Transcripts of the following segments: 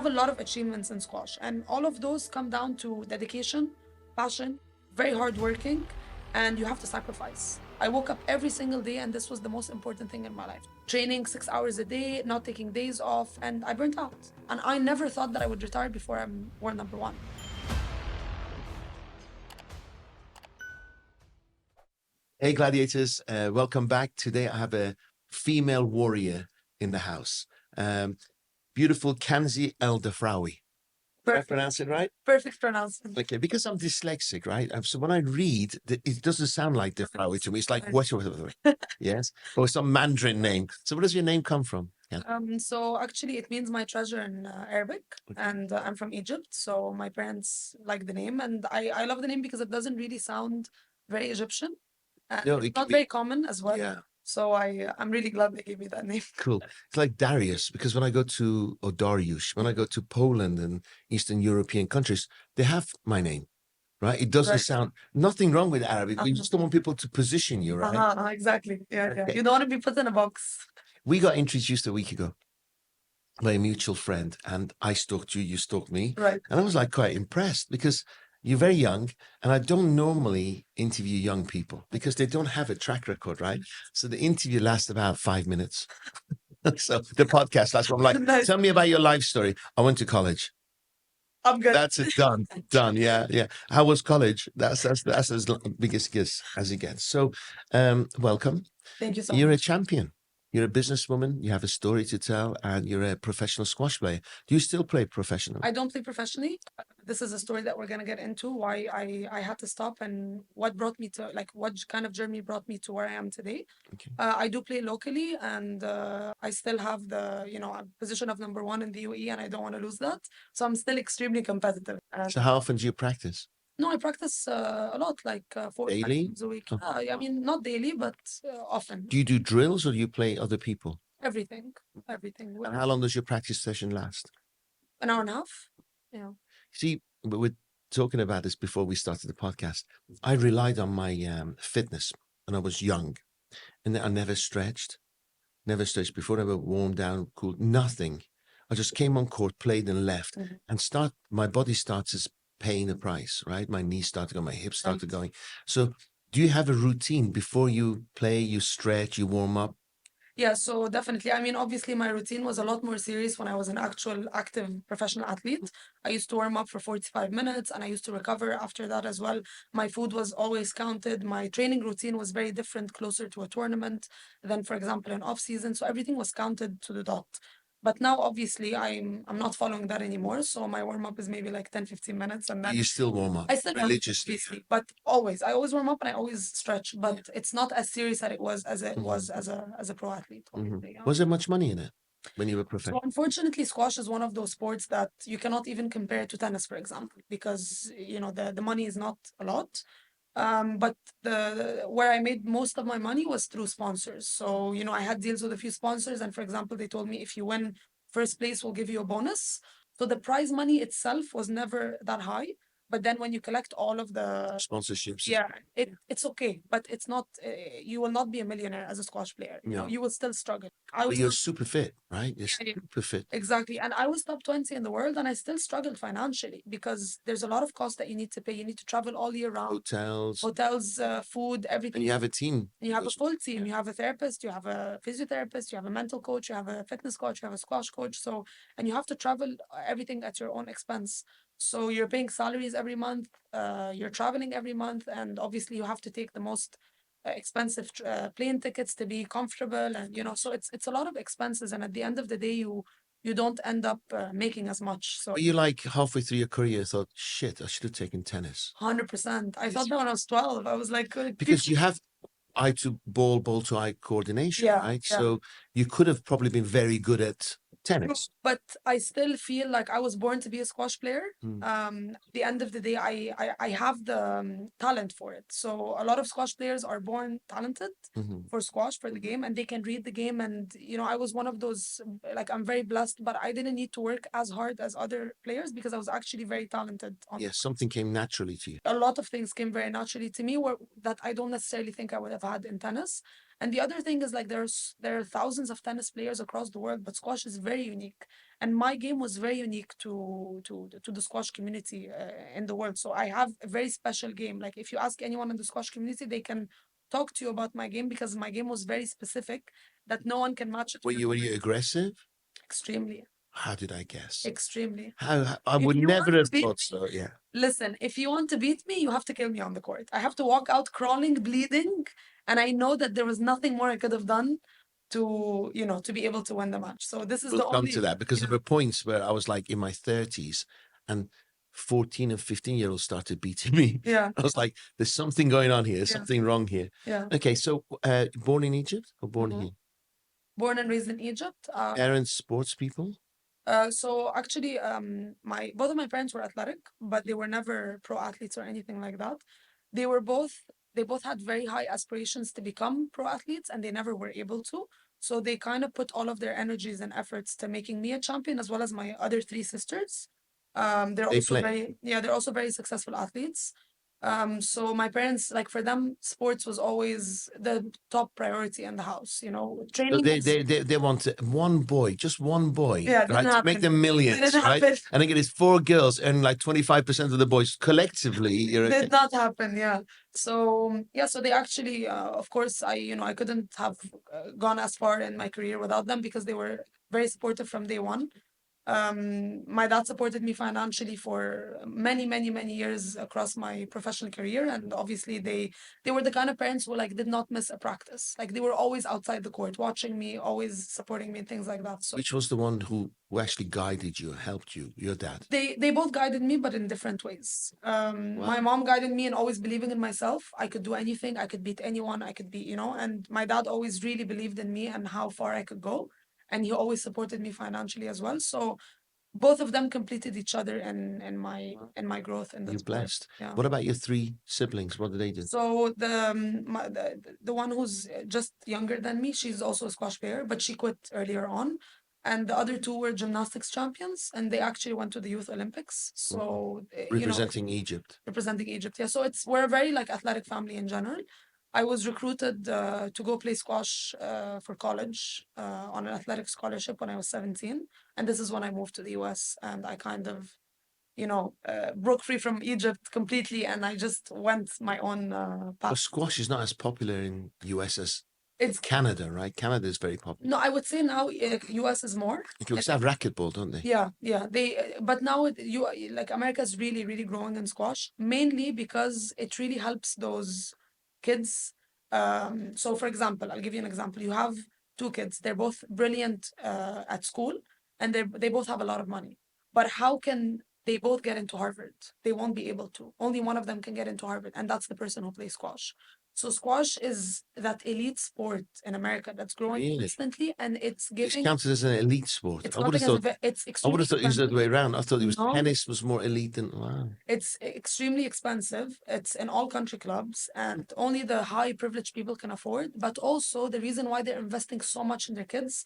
have a lot of achievements in squash, and all of those come down to dedication, passion, very hardworking, and you have to sacrifice. I woke up every single day, and this was the most important thing in my life. Training 6 hours a day, not taking days off, and I burnt out. And I never thought that I would retire before I'm world number one. Hey, gladiators, welcome back. Today I have a female warrior in the house. Beautiful Kanzy El Defrawy. Did I pronounce it right? Perfect pronouncement. Okay, because I'm dyslexic, right? So when I read, it doesn't sound like Defrawy to me. It's like, what? Yes? Or some Mandarin name. So where does your name come from? Yeah. So actually, it means my treasure in Arabic, and I'm from Egypt. So my parents like the name, and I love the name because it doesn't really sound very Egyptian. And No, it's it can not be- very common as well. Yeah, So I'm really glad they gave me that name. cool. It's like Darius, because when I go to, or Dariush, when I go to Poland and Eastern European countries, they have my name, right? It doesn't Right. sound, nothing wrong with Arabic. We just don't want people to position you, right? Exactly. Yeah, yeah. Okay. You don't want to be put in a box. We got introduced a week ago by a mutual friend, and I stalked you, you stalked me. Right. And I was like quite impressed because you're very young, and I don't normally interview young people because they don't have a track record, right? So the interview lasts about 5 minutes. So the podcast lasts. I'm like, Nice. tell me about your life story. I went to college. I'm good. That's it. Done. Done. Yeah. Yeah. How was college? That's as biggest guess as it gets. So, welcome. Thank you so You're a much. champion. You're a businesswoman. You have a story to tell, and you're a professional squash player. Do you still play professional? I don't play professionally. This is a story that we're gonna get into, why I had to stop and what brought me to, like, what kind of journey brought me to where I am today. Okay. I do play locally, and I still have the position of number one in the UAE, and I don't want to lose that. So I'm still extremely competitive. So how often do you practice? No, I practice a lot, like 4 Daily? times a week. Oh. I mean, not daily, but often. Do you do drills or do you play other people? Everything, everything. And how long does your practice session last? An hour and a half. Yeah. See, we're talking about this before we started the podcast. I relied on my fitness when I was young, and I never stretched before, never warmed down, cooled, nothing. I just came on court, played and left, and my body starts paying the price, right? My knees started going, my hips started going. So do you have a routine before you play, you stretch, you warm up? Yeah, so definitely. I mean, obviously, my routine was a lot more serious when I was an actual active professional athlete. I used to warm up for 45 minutes and I used to recover after that as well. My food was always counted. My training routine was very different, closer to a tournament than, for example, an off season. So everything was counted to the dot. But now, obviously, I'm not following that anymore. So my warm up is maybe like 10, 15 minutes. And then You still warm up I still warm up, religiously. obviously, but always. I always warm up and I always stretch, but it's not as serious as it was as a pro athlete. Obviously, yeah. Was there much money in it when you were So professional? unfortunately, squash is one of those sports that you cannot even compare it to tennis, for example, because the money is not a lot. But where I made most of my money was through sponsors. So I had deals with a few sponsors, and for example, they told me if you win first place, we'll give you a bonus. So the prize money itself was never that high. But then when you collect all of the Sponsorships. yeah, it's okay, but it's not. You will not be a millionaire as a squash player. No. You will still struggle. But you're super fit, right? You're Yeah, super fit. exactly. And I was top 20 in the world and I still struggled financially because there's a lot of costs that you need to pay. You need to travel all year round. Hotels, food, everything. And you have a team. And you have a full team. You have a therapist, you have a physiotherapist, you have a mental coach, you have a fitness coach, you have a squash coach. So, and you have to travel everything at your own expense. So you're paying salaries every month, you're traveling every month, and obviously you have to take the most expensive plane tickets to be comfortable, and so it's a lot of expenses, and at the end of the day, you don't end up making as much. So Were you like halfway through your career thought, shit, I should have taken tennis? 100%. I thought that when I was 12. I was like, Because you have eye to ball, ball to eye coordination, Yeah, right? yeah. So you could have probably been very good at tennis. But I still feel like I was born to be a squash player. Mm. At the end of the day, I have the talent for it. So a lot of squash players are born talented for squash, for the game, and they can read the game. And I was one of those. Like, I'm very blessed, but I didn't need to work as hard as other players because I was actually very talented. Yes, something came naturally to you. A lot of things came very naturally to me that I don't necessarily think I would have had in tennis. And the other thing is like there are thousands of tennis players across the world, but squash is very unique. And my game was very unique to the squash community in the world. So I have a very special game. Like if you ask anyone in the squash community, they can talk to you about my game because my game was very specific that no one can match it. Were you aggressive? Extremely, How did I guess? extremely. How I If would you never want have to beat thought so. Yeah. Listen, if you want to beat me, you have to kill me on the court. I have to walk out crawling, bleeding, and I know that there was nothing more I could have done to, to be able to win the match. So this is We'll the come only to that because yeah. there were points where I was like in my 30s and 14 and 15-year-olds started beating me. Yeah, I was like, there's something going on here, yeah, something wrong here. yeah. Okay, so born in Egypt or born Mhm. here? Born and raised in Egypt. Parents, sports people? So actually, my both of my parents were athletic, but they were never pro athletes or anything like that. They were both they both had very high aspirations to become pro athletes, and they never were able to. So they kind of put all of their energies and efforts to making me a champion, as well as my other three sisters. They're They also play. they're also very successful athletes. So my parents, like for them, sports was always the top priority in the house. So Training was they want one boy, just one boy, yeah, didn't right? To make happen. them millions, Didn't right? happen. And I get it's 4 girls and like 25% of the boys collectively. You're okay. Did not happen, yeah. So yeah, so they actually, of course, I couldn't have gone as far in my career without them because they were very supportive from day one. My dad supported me financially for many, many, many years across my professional career, and obviously they were the kind of parents who like did not miss a practice. Like they were always outside the court, watching me, always supporting me, and things like that. So Which was the one who actually guided you, helped you, your dad? they both guided me, but in different ways. My Wow. mom guided me in always believing in myself. I could do anything. I could beat anyone. I could be, and my dad always really believed in me and how far I could go. And he always supported me financially as well. So both of them completed each other in my growth in the You're sport. blessed. Yeah. What about your 3 siblings? What do they do? So the one who's just younger than me, she's also a squash player, but she quit earlier on. And the other two were gymnastics champions, and they actually went to the Youth Olympics. So Representing Egypt. representing Egypt. Yeah, so we're a very like athletic family in general. I was recruited to go play squash for college on an athletic scholarship when I was 17, and this is when I moved to the US, and I kind of broke free from Egypt completely, and I just went my own But path. squash is not as popular in US as It's Canada, right? Canada is very popular. no, I would say now US is more. They also have racquetball, don't they? Yeah, but now like America is really, really growing in squash, mainly because it really helps those kids. So for example, I'll give you an example. You have two kids, they're both brilliant at school, and they both have a lot of money. But how can they both get into Harvard? They won't be able to. Only one of them can get into Harvard, and that's the person who plays squash. So squash is that elite sport in America that's growing Really? constantly, and it's It's giving. counted as an elite sport. It's I would have counting as thought it's I would extremely have thought it was the other way around. I thought it was No. tennis was more elite than wow. It's extremely expensive. It's in all country clubs, and only the high privileged people can afford. But also, the reason why they're investing so much in their kids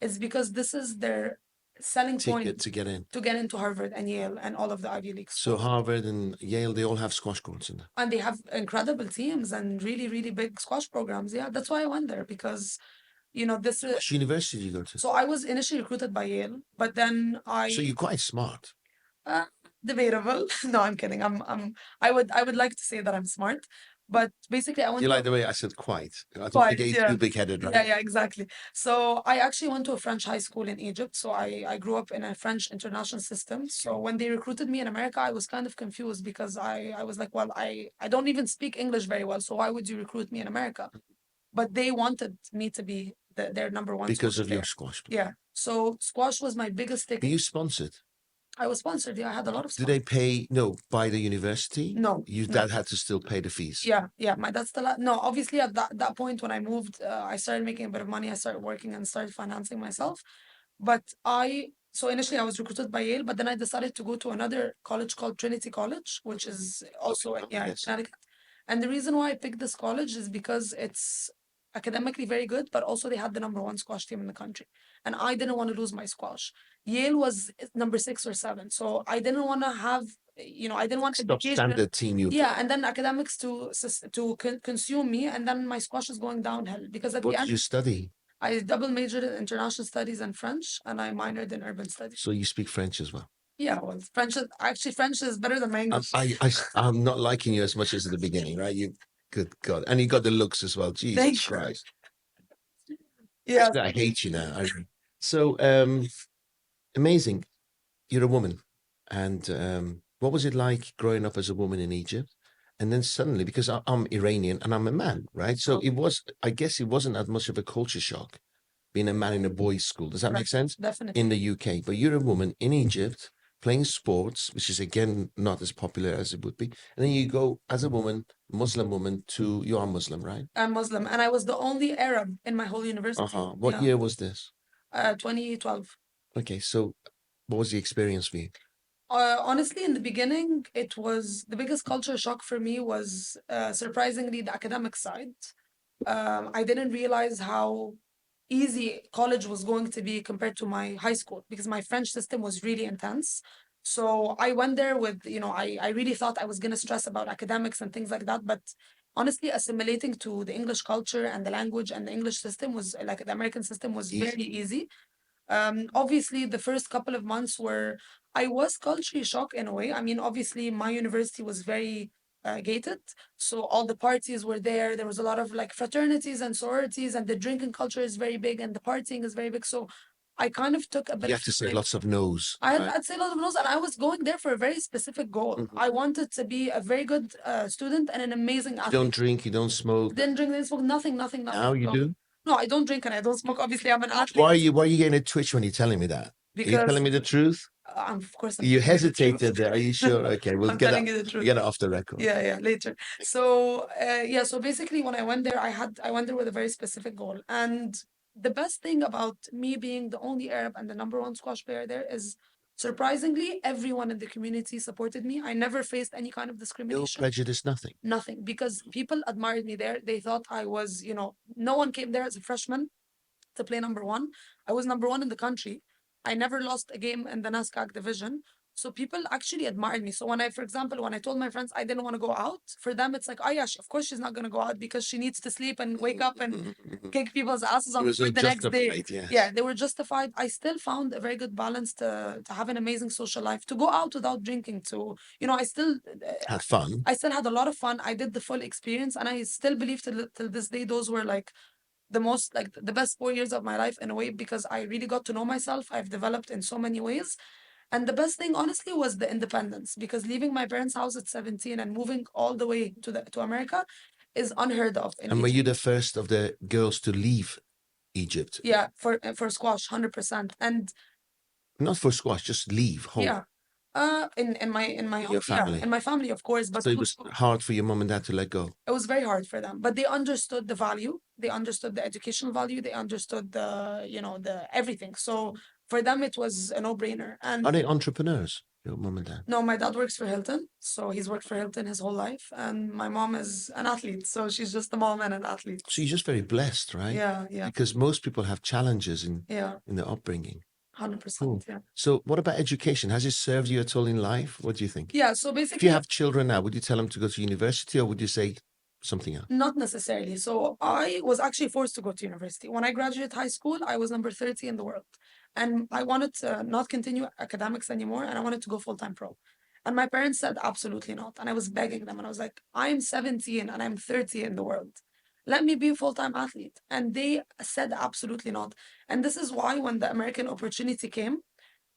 is because this is their selling Ticket point to get in. to get into Harvard and Yale and all of the Ivy League So schools. Harvard and Yale, they all have squash courts in there. And they have incredible teams and really, really big squash programs. Yeah, that's why I went there because, this is. Which university did you go to? So I was initially recruited by Yale, but then So you're quite smart. Debatable. No, I'm kidding. I would like to say that I'm smart, but basically I went You to like the way I said quite. I don't quite, think it's yeah. too big-headed, right? Yeah, exactly. So I actually went to a French high school in Egypt. So I grew up in a French international system. So when they recruited me in America, I was kind of confused because I was like, well, I don't even speak English very well. So why would you recruit me in America? But they wanted me to be their number one Because squash of your player. squash. Yeah. So squash was my biggest Were ticket. you sponsored? I was sponsored. Yeah, I had a lot of Did they sponsors. pay, no, by the university? No, Your no. dad had to still pay the fees. Yeah. My dad's still no. Obviously, at that point when I moved, I started making a bit of money. I started working and started financing myself. But so initially I was recruited by Yale, but then I decided to go to another college called Trinity College, which is also in yes. Connecticut. And the reason why I picked this college is because it's academically very good, but also they had the number one squash team in the country. And I didn't want to lose my squash. Yale was number 6 or 7. So I didn't want to have I didn't want education. Substandard team you Yeah, and then academics to consume me, and then my squash is going downhill because at What the did end you study? I double majored in international studies and French, and I minored in urban studies. So you speak French as well. Yeah, well, French is better than my English. I'm not liking you as much as at the beginning, right? Good God. And you got the looks as well. Jesus Thank you. Christ. Yeah. Actually, I hate you now. So amazing. You're a woman. And what was it like growing up as a woman in Egypt? And then suddenly, because I'm Iranian and I'm a man, right? So I guess it wasn't as much of a culture shock being a man in a boys' school. Does that make sense? Definitely. In the UK. But you're a woman in Egypt playing sports, which is again not as popular as it would be. And then you go as a woman, Muslim woman, you are Muslim, right? I'm Muslim, and I was the only Arab in my whole university. What year was this? 2012. Okay, so what was the experience for you? Honestly, in the beginning, it was the biggest culture shock for me was surprisingly the academic side. I didn't realize how easy college was going to be compared to my high school because my French system was really intense. So I went there with, I really thought I was going to stress about academics and things like that. But honestly, assimilating to the English culture and the language and the English system was like the American system was very easy. Obviously, the first couple of months I was culturally shocked in a way. I mean, obviously, my university was very gated, so all the parties were there. There was a lot of like fraternities and sororities, and the drinking culture is very big, and the partying is very big. So I kind of took a bit. You have to say lots of no's. I'd say lots of no's, and I was going there for a very specific goal. I wanted to be a very good student and an amazing athlete. You don't drink, you don't smoke. Didn't drink, didn't smoke, nothing. Now you do? No, I don't drink and I don't smoke. Obviously, I'm an athlete. Why are you getting a twitch when you're telling me that? Are you telling me the truth? Of course. You hesitated there. Are you sure? Okay, we'll get it off the record. Yeah, later. So so basically, when I went there, I went there with a very specific goal. And the best thing about me being the only Arab and the number one squash player there is, surprisingly, everyone in the community supported me. I never faced any kind of discrimination. No prejudice, nothing. Nothing, because people admired me there. They thought I was, no one came there as a freshman to play number one. I was number one in the country. I never lost a game in the NASH Cup division. So people actually admired me. So for example, when I told my friends I didn't want to go out, for them it's like, oh yeah, of course she's not going to go out because she needs to sleep and wake up and kick people's asses on the next day. Yes. Yeah, they were justified. I still found a very good balance to have an amazing social life, to go out without drinking, I still had fun. I still had a lot of fun. I did the full experience, and I still believe till this day those were like the best 4 years of my life in a way, because I really got to know myself. I've developed in so many ways. And the best thing, honestly, was the independence, because leaving my parents' house at 17 and moving all the way to America is unheard of. And were you the first of the girls to leave Egypt? Yeah, for squash, 100%. And not for squash, just leave home. Yeah. In my Your family. Yeah, in my family, of course. But so it was hard for your mom and dad to let go. It was very hard for them, but they understood the value. They understood the educational value. They understood the everything. So for them, it was a no-brainer. And are they entrepreneurs, your mom and dad? No, my dad works for Hilton, so he's worked for Hilton his whole life, and my mom is an athlete, so she's just a mom and an athlete. So you're just very blessed, right? Yeah. Because most people have challenges in their upbringing. 100%. Cool. Yeah. So what about education? Has it served you at all in life? What do you think? Yeah. So basically, if you have children now, would you tell them to go to university, or would you say something else? Not necessarily. So I was actually forced to go to university. When I graduated high school, I was number 30 in the world. And I wanted to not continue academics anymore, and I wanted to go full-time pro. And my parents said, absolutely not. And I was begging them, and I was like, I'm 17 and I'm 30 in the world. Let me be a full-time athlete. And they said, absolutely not. And this is why when the American opportunity came,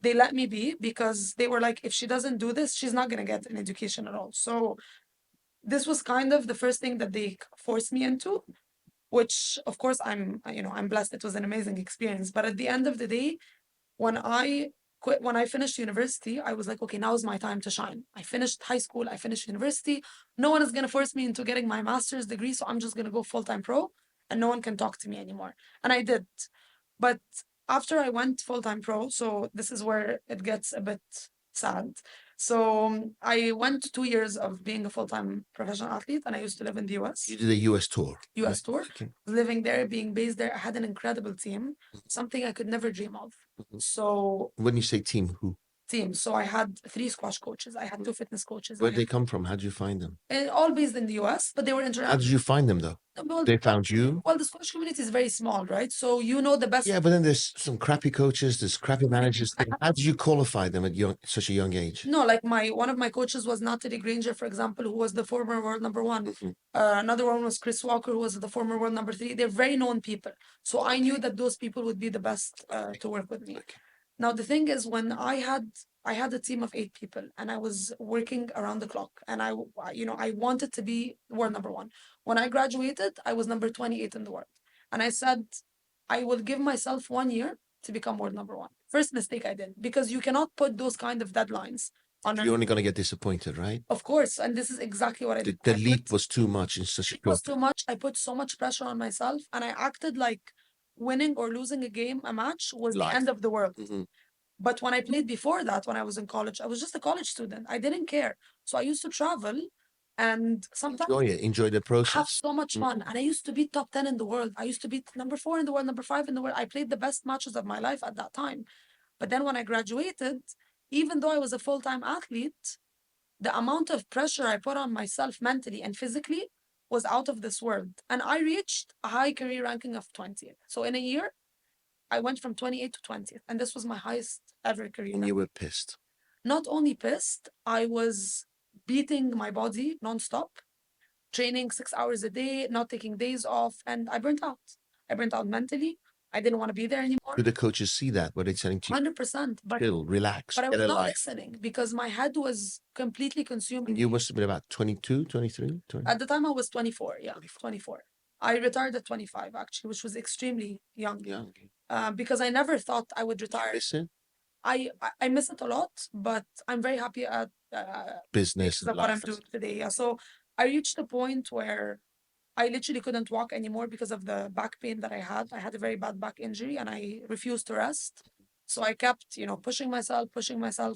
they let me be, because they were like, if she doesn't do this, she's not going to get an education at all. So this was kind of the first thing that they forced me into, which of course I'm blessed. It was an amazing experience. But at the end of the day, when I finished university, I was like, okay, now is my time to shine. I finished high school, I finished university. No one is going to force me into getting my master's degree. So I'm just going to go full-time pro, and no one can talk to me anymore. And I did. But after I went full-time pro, so this is where it gets a bit sad. So I went 2 years of being a full-time professional athlete, and I used to live in the US. You did a US tour. US tour. Okay. Living there, being based there, I had an incredible team, something I could never dream of. So when you say team, who? team. So I had 3 squash coaches. I had 2 fitness coaches. Where'd they come from? How did you find them? All based in the US, but they were How did international. you find them though? Well, They found you? well, the squash community is very small, right? So you know the best. Yeah, but then there's some crappy coaches, there's crappy managers. How did you qualify them at such a young age? No, like one of my coaches was Natalie Granger, for example, who was the former world number 1. Another one was Chris Walker, who was the former world number 3. They're very known people. So I knew that those people would be the best to work with me. Now the thing is, when I had a team of 8 people and I was working around the clock, and I wanted to be world number 1. When I graduated, I was number 28 in the world. And I said, I will give myself 1 year to become world number 1. First mistake I did, because you cannot put those kind of deadlines on. You're only going to get disappointed, right? Of course, and this is exactly what I did. The leap was too much in such a It was too much. I put so much pressure on myself, and I acted like winning or losing a match was the end of the world. But when I played before that, when I was in college, I was just a college student. I didn't care. So I used to travel and sometimes enjoy the process. Have so much fun. And I used to be top 10 in the world. I used to be number 4 in the world, number 5 in the world. I played the best matches of my life at that time. But then when I graduated, even though I was a full-time athlete, the amount of pressure I put on myself mentally and physically was out of this world. And I reached a high career ranking of 20th. So in a year, I went from 28th to 20th. And this was my highest ever career. And you were pissed. Not only pissed, I was beating my body nonstop, training 6 hours a day, not taking days off, and I burnt out. I burnt out mentally. I didn't want to be there anymore. Did the coaches see that? Were they telling you? 100%. But chill, relax, but I was not listening because my head was completely consumed. And you must have been about 22, 23? 20? At the time, I was 24. Yeah, 24. I retired at 25, actually, which was extremely young. Because I never thought I would retire. Listen. I miss it a lot, but I'm very happy at business of what I'm doing today. Yeah. So I reached a point where I literally couldn't walk anymore because of the back pain that I had. I had a very bad back injury and I refused to rest. So I kept, pushing myself.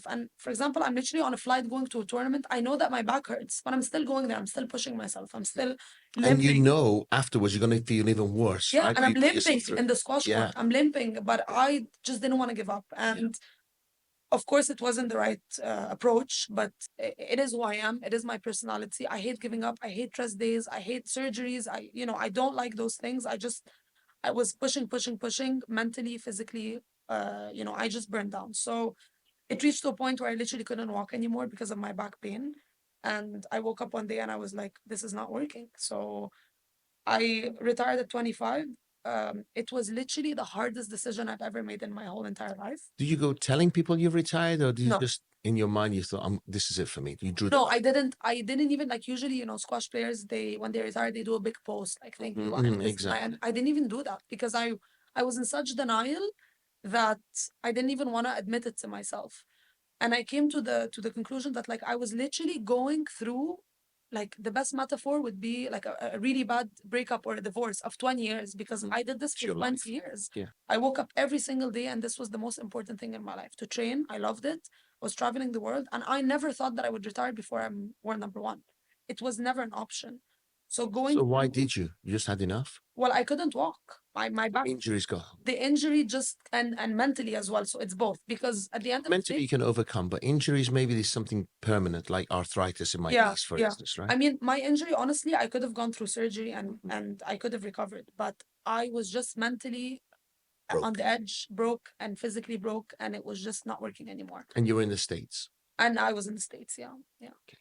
And for example, I'm literally on a flight going to a tournament. I know that my back hurts, but I'm still going there. I'm still pushing myself. I'm still limping. And afterwards you're going to feel even worse. Yeah, right? and I'm limping in the squash court. I'm limping, but I just didn't want to give up. And of course, it wasn't the right approach, but it is who I am. It is my personality. I hate giving up. I hate rest days. I hate surgeries. I don't like those things. I was pushing mentally, physically. I just burned down. So it reached to a point where I literally couldn't walk anymore because of my back pain. And I woke up one day and I was like, this is not working. So I retired at 25. It was literally the hardest decision I've ever made in my whole entire life. Do you go telling people you've retired, or do you just in your mind you thought, this is it for me? You drew No, I didn't even, like, usually, squash players, when they retire, they do a big post, like, thank you. Exactly. And I didn't even do that because I was in such denial that I didn't even want to admit it to myself. And I came to the conclusion that, like, I was literally going through, like, the best metaphor would be like a really bad breakup or a divorce of 20 years because I did this for 20 years. Yeah. I woke up every single day and this was the most important thing in my life. To train, I loved it. I was traveling the world and I never thought that I would retire before I'm world number 1. It was never an option. So why did you? You just had enough? Well, I couldn't walk. My back injuries go. The injury just and mentally as well. So it's both because at the end of mentally the day, you can overcome, but injuries maybe there's something permanent like arthritis in my knees, for instance, right? I mean, my injury, honestly, I could have gone through surgery and I could have recovered, but I was just mentally on the edge, broke, and physically broke, and it was just not working anymore. And you were in the States? And I was in the States, yeah. Okay.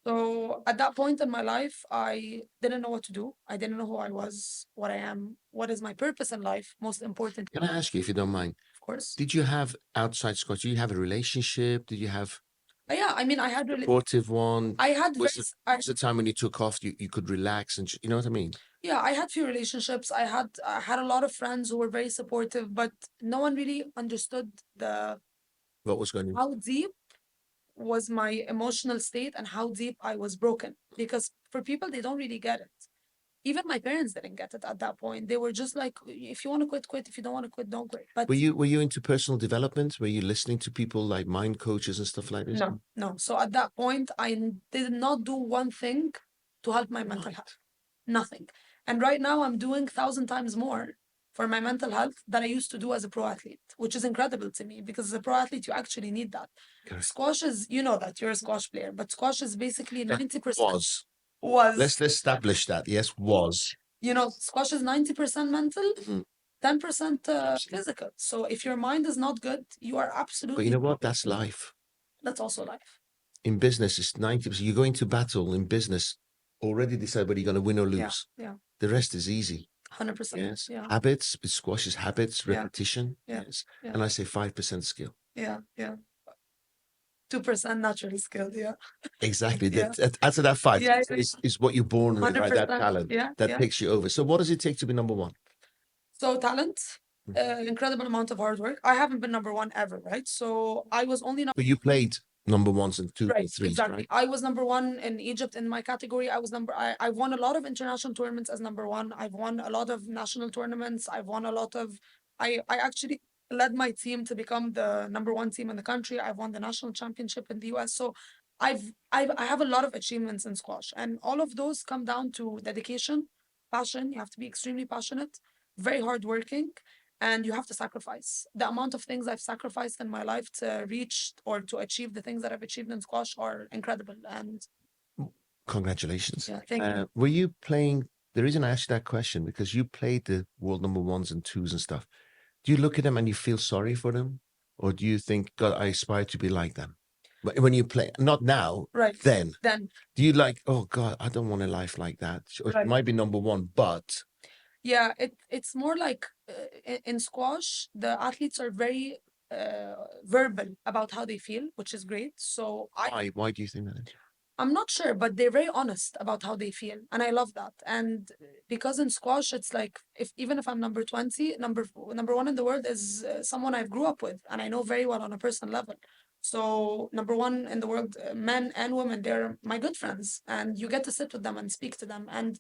So at that point in my life, I didn't know what to do. I didn't know who I was, what I am, what is my purpose in life, most important. Can I ask you, if you don't mind? Of course. Did you have outside Scotch? Did you have a relationship? Did you have? Yeah, I mean, I had a supportive one. I had. Was the time when you took off, you could relax and you know what I mean? Yeah, I had few relationships. I had a lot of friends who were very supportive, but no one really understood what was going on. How deep was my emotional state and how deep I was broken. Because for people, they don't really get it. Even my parents didn't get it at that point. They were just like, if you want to quit, quit. If you don't want to quit, don't quit. But were you into personal development? Were you listening to people like mind coaches and stuff like this? No. So at that point, I did not do one thing to help my mental health. Nothing. And right now I'm doing 1,000 times more for my mental health than I used to do as a pro athlete, which is incredible to me because as a pro athlete, you actually need that. Correct. Squash is, you know that you're a squash player, but squash is basically That 90% was. Let's establish that. Yes, was. you know, squash is 90% mental, Mhm. 10% physical. So if your mind is not good, you are absolutely. But you know what? That's life. That's also life. In business, it's 90%. You go into battle in business, already decide whether you're going to win or lose. Yeah. The rest is easy. 100%. Yes. Yeah. Habits, with squash is habits, Yeah. repetition. Yeah. Yes. Yeah. And I say 5% skill. Yeah. 2% naturally skilled. Yeah. Exactly. Yeah. After that 5 Yeah. is what you're born with, right? That 100%. talent Yeah. that Yeah. takes you over. So what does it take to be number one? So talent, incredible amount of hard work. I haven't been number one ever, right? So I was only But you played number ones and two and threes, exactly. right? I was number one in Egypt in my category. I won a lot of international tournaments as number one. I've won a lot of national tournaments. I've won a lot of, I actually led my team to become the number one team in the country. I've won the national championship in the US. So I have a lot of achievements in squash, and all of those come down to dedication, passion. You have to be extremely passionate, very hardworking, and you have to sacrifice. The amount of things I've sacrificed in my life to reach or to achieve the things that I've achieved in squash are incredible. And Congratulations. yeah, thank you. Were you playing? The reason I asked that question because you played the world number ones and twos and stuff. Do you look at them and you feel sorry for them, or do you think, God, I aspire to be like them? When you play, not now, Right. then Do you like, oh God, I don't want a life like that. Or it might be number one, but yeah, it's more like in squash, the athletes are very verbal about how they feel, which is great. So why do you think that is? I'm not sure, but they're very honest about how they feel, and I love that. And because in squash, it's like even if I'm number 20, number one in the world is someone I've grew up with, and I know very well on a personal level. So number one in the world, men and women, they're my good friends, and you get to sit with them and speak to them. And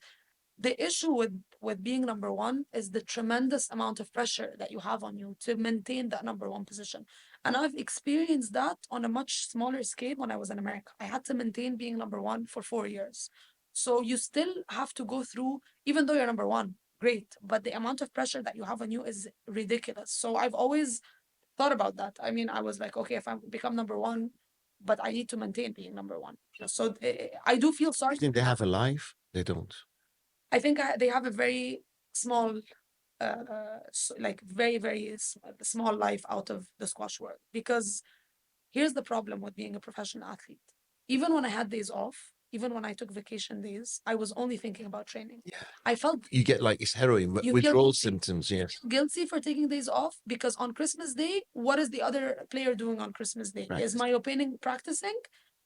the issue with being number one is the tremendous amount of pressure that you have on you to maintain that number one position. And I've experienced that on a much smaller scale when I was in America. I had to maintain being number one for 4 years. So you still have to go through, even though you're number one, great, but the amount of pressure that you have on you is ridiculous. So I've always thought about that. I mean, I was like, okay, if I become number one, but I need to maintain being number one. So I do feel sorry. You think they have a life? They don't. I think they have a very small, like very, very small life out of the squash world. Because here's the problem with being a professional athlete. Even when I had days off, even when I took vacation days, I was only thinking about training. Yeah. I felt you get like it's heroin, withdrawal symptoms. Yes. Guilty for taking days off because on Christmas Day, what is the other player doing on Christmas Day? Is my opponent practicing?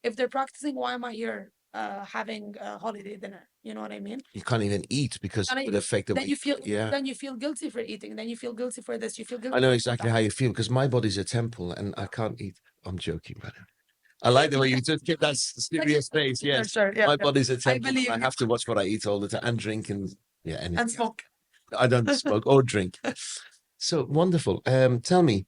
If they're practicing, why am I here having a holiday dinner? You know what I mean? You can't even eat because it would affect the then weight. you feel then you feel guilty for eating. Then you feel guilty for this. You feel guilty. I know exactly how you feel because my body's a temple and I can't eat. I'm joking, but I like the way you just keep that serious face. Yes, Sure, yeah, my body's a temple. believe I you. have to watch what I eat all the time and drink and And smoke. I don't smoke or drink. So wonderful. Tell me,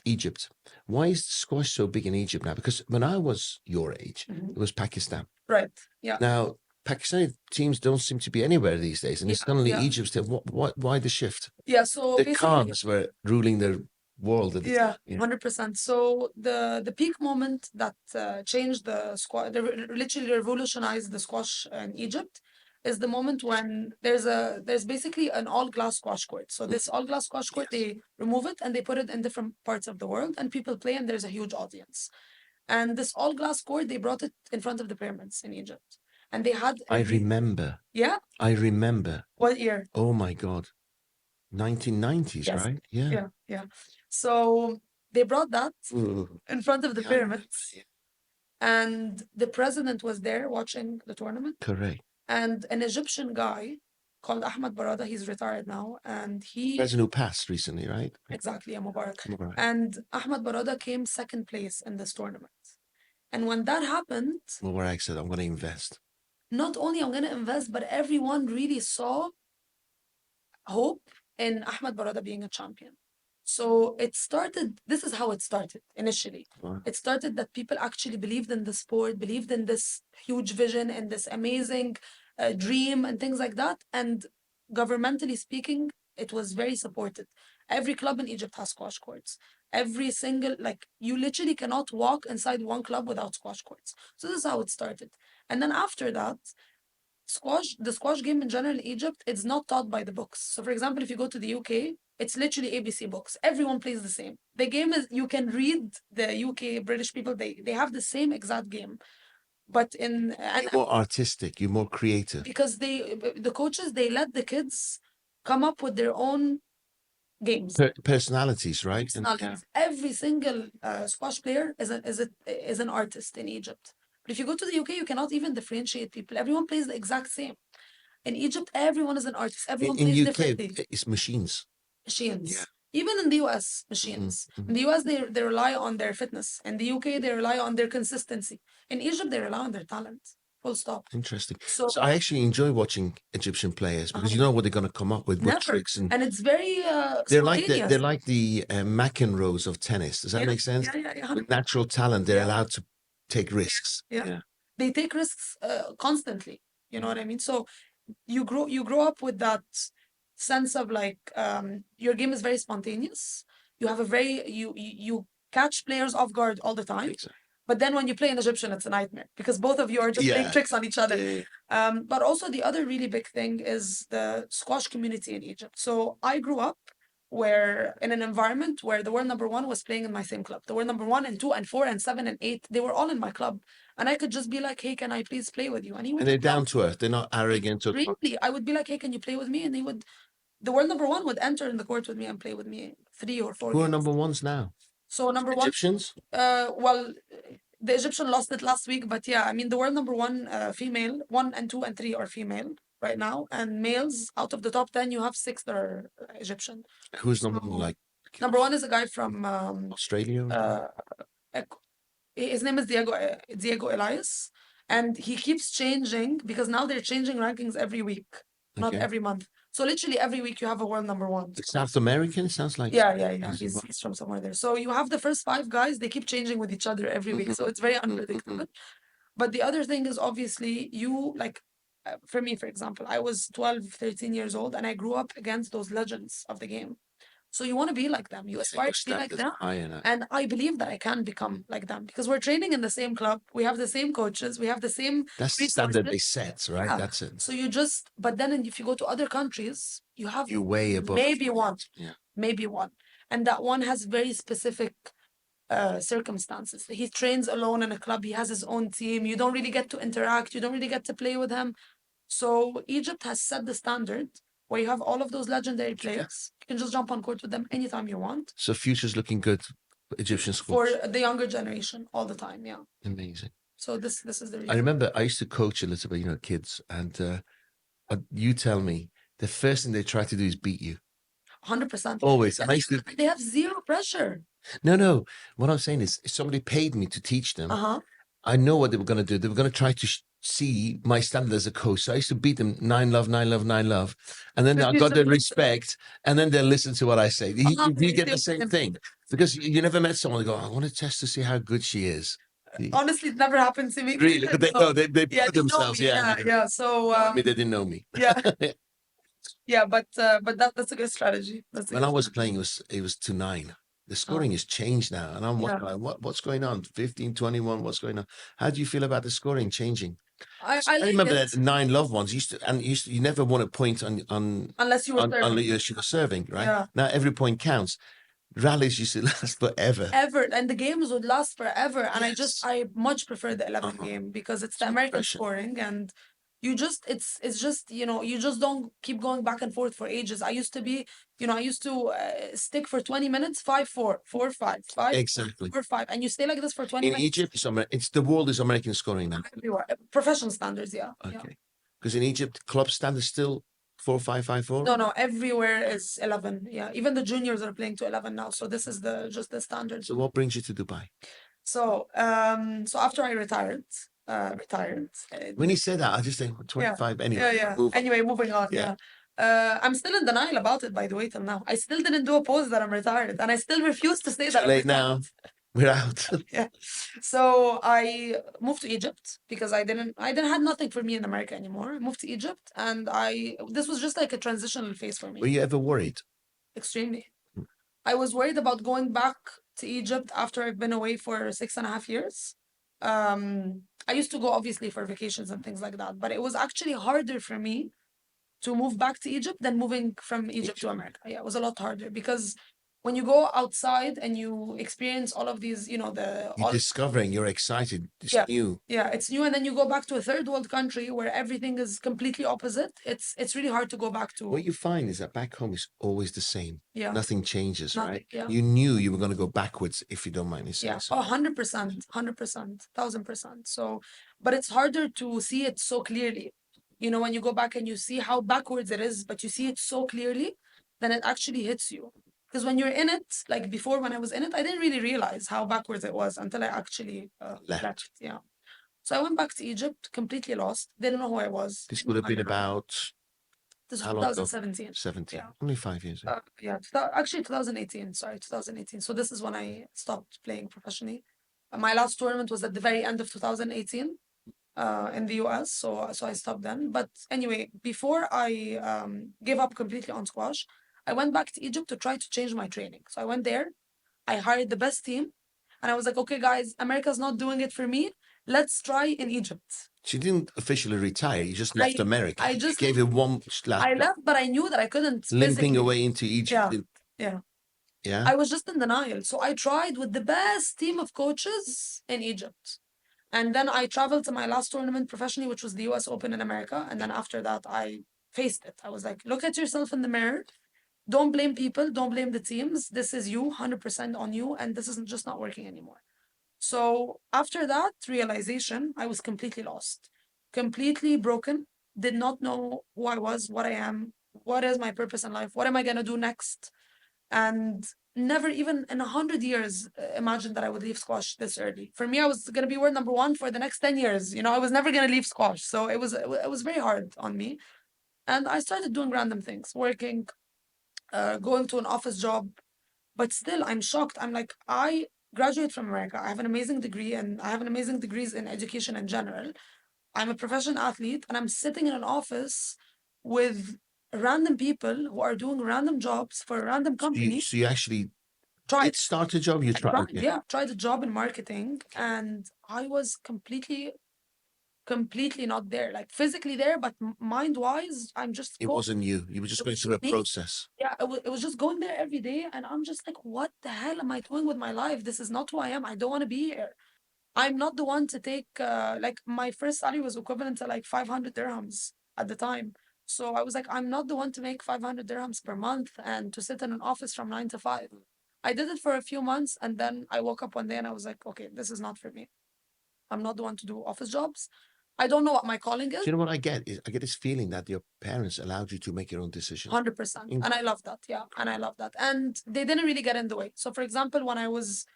Egypt. Why is squash so big in Egypt now? Because when I was your age, it was Pakistan. Right. Yeah. Now, Pakistani teams don't seem to be anywhere these days, and it's suddenly Egypt's. Why the shift? Yeah. So the Khans were ruling the world. At the time. 100%. So the peak moment that changed the squash, literally revolutionized the squash in Egypt, is the moment when there's basically an all glass squash court. So this all glass squash court, they remove it and they put it in different parts of the world, and people play, and there's a huge audience. And this all glass court, they brought it in front of the pyramids in Egypt, and they had. I remember. Yeah. I remember. What year? Oh my God. 1990s, right? Yeah. So they brought that in front of the pyramids, and the president was there watching the tournament. Correct. And an Egyptian guy called Ahmed Barada, he's retired now, and he president who passed recently, right? Exactly, Mubarak. And Ahmed Barada came second place in this tournament. And when that happened, Mubarak said, I'm going to invest. Not only I'm going to invest, but everyone really saw hope in Ahmed Barada being a champion. So it started, this is how it started initially. Wow. It started that people actually believed in the sport, believed in this huge vision and this amazing dream and things like that. And governmentally speaking, it was very supported. Every club in Egypt has squash courts. Every single, like, you literally cannot walk inside one club without squash courts. So this is how it started. And then after that, the squash game in general in Egypt, it's not taught by the books. So for example, if you go to the UK, it's literally ABC books. Everyone plays the same. The game is, you can read the UK British people, they have the same exact game. But you're more artistic, you're more creative. Because the coaches, they let the kids come up with their own games. Personalities, right? Personalities. Every single squash player is an artist in Egypt. But if you go to the UK, you cannot even differentiate people. Everyone plays the exact same. In Egypt, everyone is an artist. Everyone plays UK, differently. it's machines. Machines. Yeah. Even in the US, machines. In the US, they rely on their fitness. In the UK, they rely on their consistency. In Egypt, they rely on their talent. Full stop. Interesting. So I actually enjoy watching Egyptian players because you know what they're going to come up with, what tricks, and it's very they're like the McEnroes of tennis. Does that make sense? Yeah. With natural talent, they're allowed to take risks. Yeah. They take risks constantly. You know what I mean? So you grow up with that sense of like your game is very spontaneous. You have a very you catch players off guard all the time. Exactly. But then when you play in Egyptian, it's a nightmare because both of you are just playing tricks on each other. Yeah. But also the other really big thing is the squash community in Egypt. So I grew up in an environment where the world number one was playing in my same club. The world number 1 and 2 and 4 and 7 and 8, they were all in my club. And I could just be like, hey, can I please play with you? And he would. And they're down to earth. They're not arrogant. Or really, I would be like, hey, can you play with me? And the world number 1 would enter in the court with me and play with me 3 or 4 Who games. are number ones now? So number Egyptians? Well, the Egyptian lost it last week, but yeah, I mean, the world number 1 female, 1 and 2 and 3 are female right now. And males, out of the top 10, you have 6 that are Egyptian. Who's number one? Like number 1 is a guy from Australia? His name is Diego Elias. And he keeps changing because now they're changing rankings every week, not every month. So literally every week you have a world number 1. South American sounds like. Yeah. He's from somewhere there. So you have the first 5 guys, they keep changing with each other every week. So it's very unpredictable. But the other thing is obviously you like, for me, for example, I was 12, 13 years old and I grew up against those legends of the game. So you want to be like them. You aspire to be like them. And I believe that I can become like them because we're training in the same club. We have the same coaches. We have the same. That's the standard they set, right? Yeah. That's it. So but then if you go to other countries, you have way above. Maybe one. Yeah. Maybe one. And that one has very specific circumstances. He trains alone in a club. He has his own team. You don't really get to interact. You don't really get to play with him. So Egypt has set the standard where you have all of those legendary players. You can just jump on court with them anytime you want. So future's looking good for Egyptian sports. For the younger generation, all the time, yeah. Amazing. So this is the reason. I remember I used to coach a little bit, kids, and you tell me the first thing they try to do is beat you. 100%. Always. And I used to. They have zero pressure. No. What I'm saying is, if somebody paid me to teach them, I know what they were going to do. They were going to try to see my standard as a coach. So I used to beat them 9-love, 9-love, 9-love. And then I got their respect, and then they'll listen to what I say. You get the same thing. Because you never met someone who go, I want to test to see how good she is. Honestly, it never happened to me. Really? They put themselves. Yeah. So they didn't know me. Yeah. Yeah, but that's a good strategy. When I was playing, it was 2-9. The scoring has changed now, and I'm wondering what's going on. 15-21. What's going on? How do you feel about the scoring changing? I remember that 9-love ones you never won a point on unless you were serving. Unless you were serving, right? Yeah. Now every point counts. Rallies used to last forever. And the games would last forever. And I much prefer the 11 game because it's the American scoring and you just it's just you just don't keep going back and forth for ages. I used to stick for 20 minutes 5-4 4-5 5 exactly 4-5 and you stay like this for 20 minutes. In Egypt it's the world is American scoring now. Everywhere. Professional standards, yeah. Okay. Because in Egypt club standards still 4-5-5-4. No, everywhere is 11. Yeah, even the juniors are playing to 11 now. So this is just the standard. So what brings you to Dubai? So after I retired. When he said that, I just think 25 anyway. Yeah. Anyway, moving on. Yeah. I'm still in denial about it, by the way, till now. I still didn't do a post that I'm retired, and I still refuse to say that. Too late now. We're out. Yeah. So I moved to Egypt because I didn't had nothing for me in America anymore. I moved to Egypt, and this was just like a transitional phase for me. Were you ever worried? Extremely. Mm. I was worried about going back to Egypt after I've been away for 6.5 years. I used to go obviously for vacations and things like that, but it was actually harder for me to move back to Egypt than moving from Egypt to America. Yeah, it was a lot harder because when you go outside and you experience all of these, you know, You're discovering, you're excited, it's yeah, new. yeah, it's new, and then you go back to a third world country where everything is completely opposite. It's really hard to go back to. What you find is that back home is always the same. Yeah, Nothing changes, nothing. right? Yeah, You knew you were going to go backwards, if you don't mind me saying yeah. so. Oh, 100%, 100%, 1,000%. So, but it's harder to see it so clearly. You know, when you go back and you see how backwards it is, but you see it so clearly, then it actually hits you. Because when you're in it, like before when I was in it, I didn't really realize how backwards it was until I actually left. Yeah. So I went back to Egypt, completely lost. Didn't know who I was. This would have been about This was how long ago? 2017. 17. Yeah. Only 5 years ago. Yeah, actually 2018. Sorry, 2018. So this is when I stopped playing professionally. My last tournament was at the very end of 2018 in the US. So I stopped then. But anyway, before I gave up completely on squash, I went back to Egypt to try to change my training. So I went there, I hired the best team, and I was like, okay, guys, America's not doing it for me. Let's try in Egypt. She didn't officially retire. You just left America. I just gave it one I left, but I knew that I couldn't. limping away into Egypt. Yeah, yeah. Yeah. I was just in denial. So I tried with the best team of coaches in Egypt. And then I traveled to my last tournament professionally, which was the US Open in America. And then after that, I faced it. I was like, look at yourself in the mirror. Don't blame people. Don't blame the teams. This is you, 100% on you. And this isn't just not working anymore. So after that realization, I was completely lost, completely broken, did not know who I was, what I am, what is my purpose in life, what am I going to do next? And never even in 100 years imagined that I would leave squash this early. For me, I was going to be world number one for the next 10 years. You know, I was never going to leave squash. So it was very hard on me. And I started doing random things, working, going to an office job. But still, I'm shocked. I'm like, I graduate from America. I have an amazing degree, and I have an amazing degrees in education in general. I'm a professional athlete, and I'm sitting in an office with random people who are doing random jobs for a random company. So you actually tried start a job. You tried. Okay. Yeah, tried a job in marketing, and I was completely not there, like physically there, but mind wise, I'm just It wasn't you. You were just going through a process. Yeah, it was just going there every day, and I'm just like, what the hell am I doing with my life? This is not who I am. I don't want to be here. I'm not the one to take like my first salary was equivalent to like 500 dirhams at the time. So I was like, I'm not the one to make 500 dirhams per month and to sit in an office from 9 to 5. I did it for a few months, and then I woke up one day and I was like, okay, this is not for me. I'm not the one to do office jobs. I don't know what my calling is. Do you know what I get? I get this feeling that your parents allowed you to make your own decisions. 100%. And I love that. Yeah. And I love that. And they didn't really get in the way. So, for example, when I was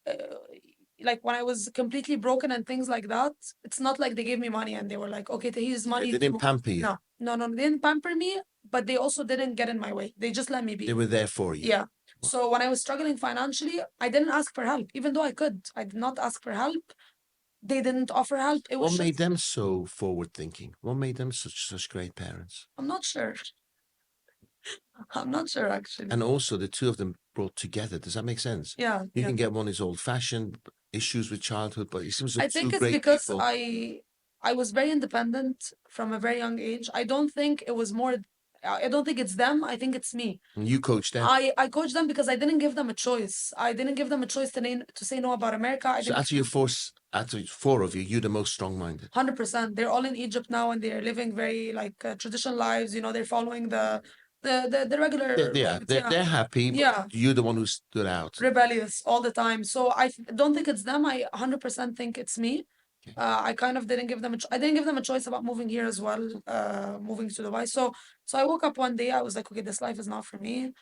when I was completely broken and things like that, it's not like they gave me money and they were like, okay, here's money. They didn't pamper you. No, they didn't pamper me, but they also didn't get in my way. They just let me be. They were there for you. Yeah. So when I was struggling financially, I didn't ask for help, even though I could. I did not ask for help. They didn't offer help. It was what made them so forward thinking? What made them such great parents? I'm not sure. I'm not sure, actually. And also, the two of them brought together. Does that make sense? Yeah. You can get one who's old-fashioned, issues with childhood, but it seems I think it's because I was very independent from a very young age. I don't think it was more. I don't think it's them. I think it's me. And you coached them. I coached them because I didn't give them a choice. I didn't give them a choice to say no about America. So after four of you, you're the most strong-minded. 100%. They're all in Egypt now, and they're living very traditional lives. You know, they're following the regular. They're happy. Yeah. You're the one who stood out. Rebellious all the time. So I don't think it's them. I 100% think it's me. Okay. I kind of didn't give them I didn't give them a choice about moving here as well, moving to Dubai. So I woke up one day, I was like, okay, this life is not for me.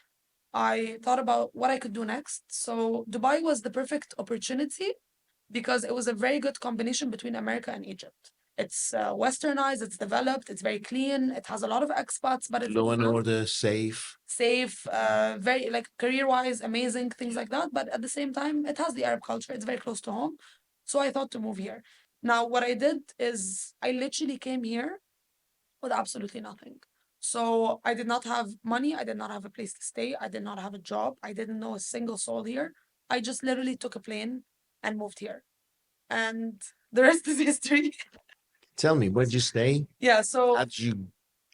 I thought about what I could do next. So Dubai was the perfect opportunity because it was a very good combination between America and Egypt. It's westernized, it's developed, it's very clean, it has a lot of expats, but it's Law and also order, safe. safe, very like career-wise, amazing, things like that. But at the same time, it has the Arab culture, it's very close to home. So I thought to move here. Now, what I did is I literally came here with absolutely nothing. So I did not have money, I did not have a place to stay, I did not have a job, I didn't know a single soul here. I just literally took a plane and moved here. And the rest is history. Tell me, where'd you stay? Yeah, so How did you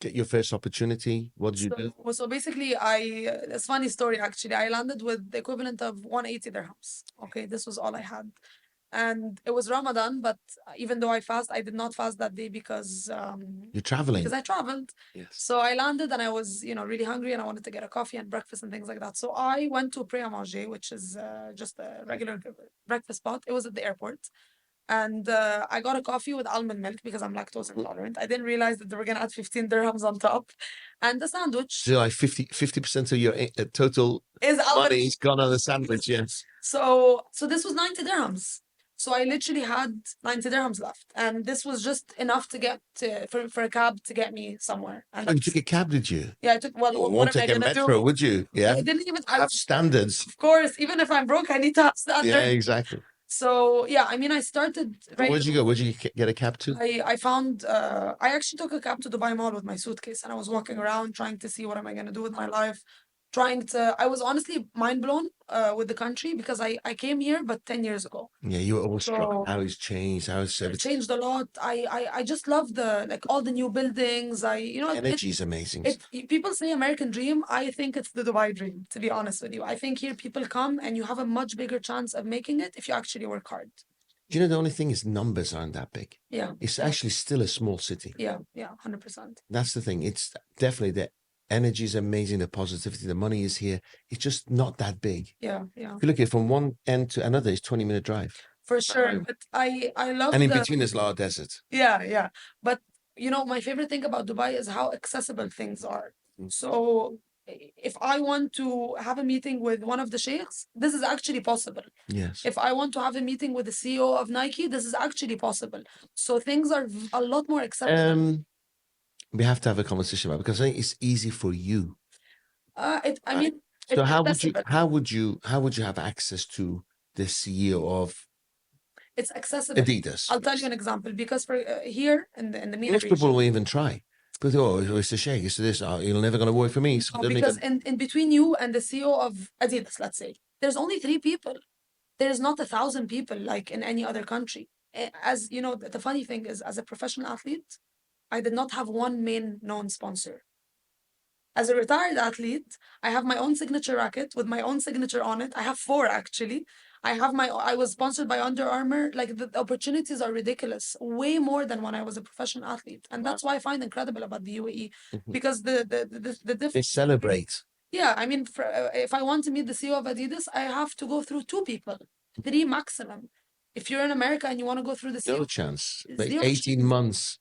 get your first opportunity? What did you do? so basically, it's a funny story actually. I landed with the equivalent of 180 dirhams. Okay, this was all I had. And it was Ramadan, but even though I fast, I did not fast that day because You're traveling. I traveled. Yes. So I landed and I was, really hungry and I wanted to get a coffee and breakfast and things like that. So I went to Pré à Manger, which is just a regular breakfast spot. It was at the airport. And I got a coffee with almond milk because I'm lactose intolerant. I didn't realize that they were gonna add 15 dirhams on top, and the sandwich So like 50% of your total is almond. money's gone on the sandwich. Yes. So this was 90 dirhams. So I literally had 90 dirhams left, and this was just enough to get for a cab to get me somewhere. And Oh, you took a cab, did you? yeah, I took. Well, You what won't am I take a gonna metro, do? would you? Yeah. I didn't even. I Have standards. of course, even if I'm broke, I need to have standards. Yeah, exactly. So yeah, I mean, I started. Where'd you go? Where'd you get a cab to? I found I actually took a cab to Dubai Mall with my suitcase and I was walking around trying to see what am I gonna do with my life. I was honestly mind blown with the country because I came here but 10 years ago. Yeah, you were awestruck. So How it's changed. How it's it changed a lot. I just love all the new buildings. energy is amazing. People say American dream. I think it's the Dubai dream, to be honest with you. I think here people come and you have a much bigger chance of making it if you actually work hard. Do you know the only thing is numbers aren't that big. Yeah. It's actually still a small city. Yeah, 100%. That's the thing. It's definitely the energy is amazing, the positivity, the money is here. It's just not that big. Yeah. If you look at it from one end to another, it's 20-minute drive. For sure. But I love And in between there's a lot of desert. Yeah. But my favorite thing about Dubai is how accessible things are. So if I want to have a meeting with one of the sheikhs, this is actually possible. Yes. If I want to have a meeting with the CEO of Nike, this is actually possible. So things are a lot more acceptable. We have to have a conversation about it because I think it's easy for you. So how would you have access to the CEO of it's accessible. Adidas? I'll tell you an example because for here in the MENA Most region, people will even try. But it's a sheikh, it's this, you're never going to work for me. So because in between you and the CEO of Adidas, let's say, there's only 3 people. There's not 1,000 people like in any other country. As you know, the funny thing is, as a professional athlete, I did not have one main known sponsor. As a retired athlete, I have my own signature racket with my own signature on it. I have 4 actually. I was sponsored by Under Armour. Like the opportunities are ridiculous, way more than when I was a professional athlete. And that's why I find incredible about the UAE because the difference. They celebrate. Yeah, I mean, if I want to meet the CEO of Adidas, I have to go through 2 people, 3 maximum. If you're in America and you want to go through the CEO, No chance. Like 0 18 months.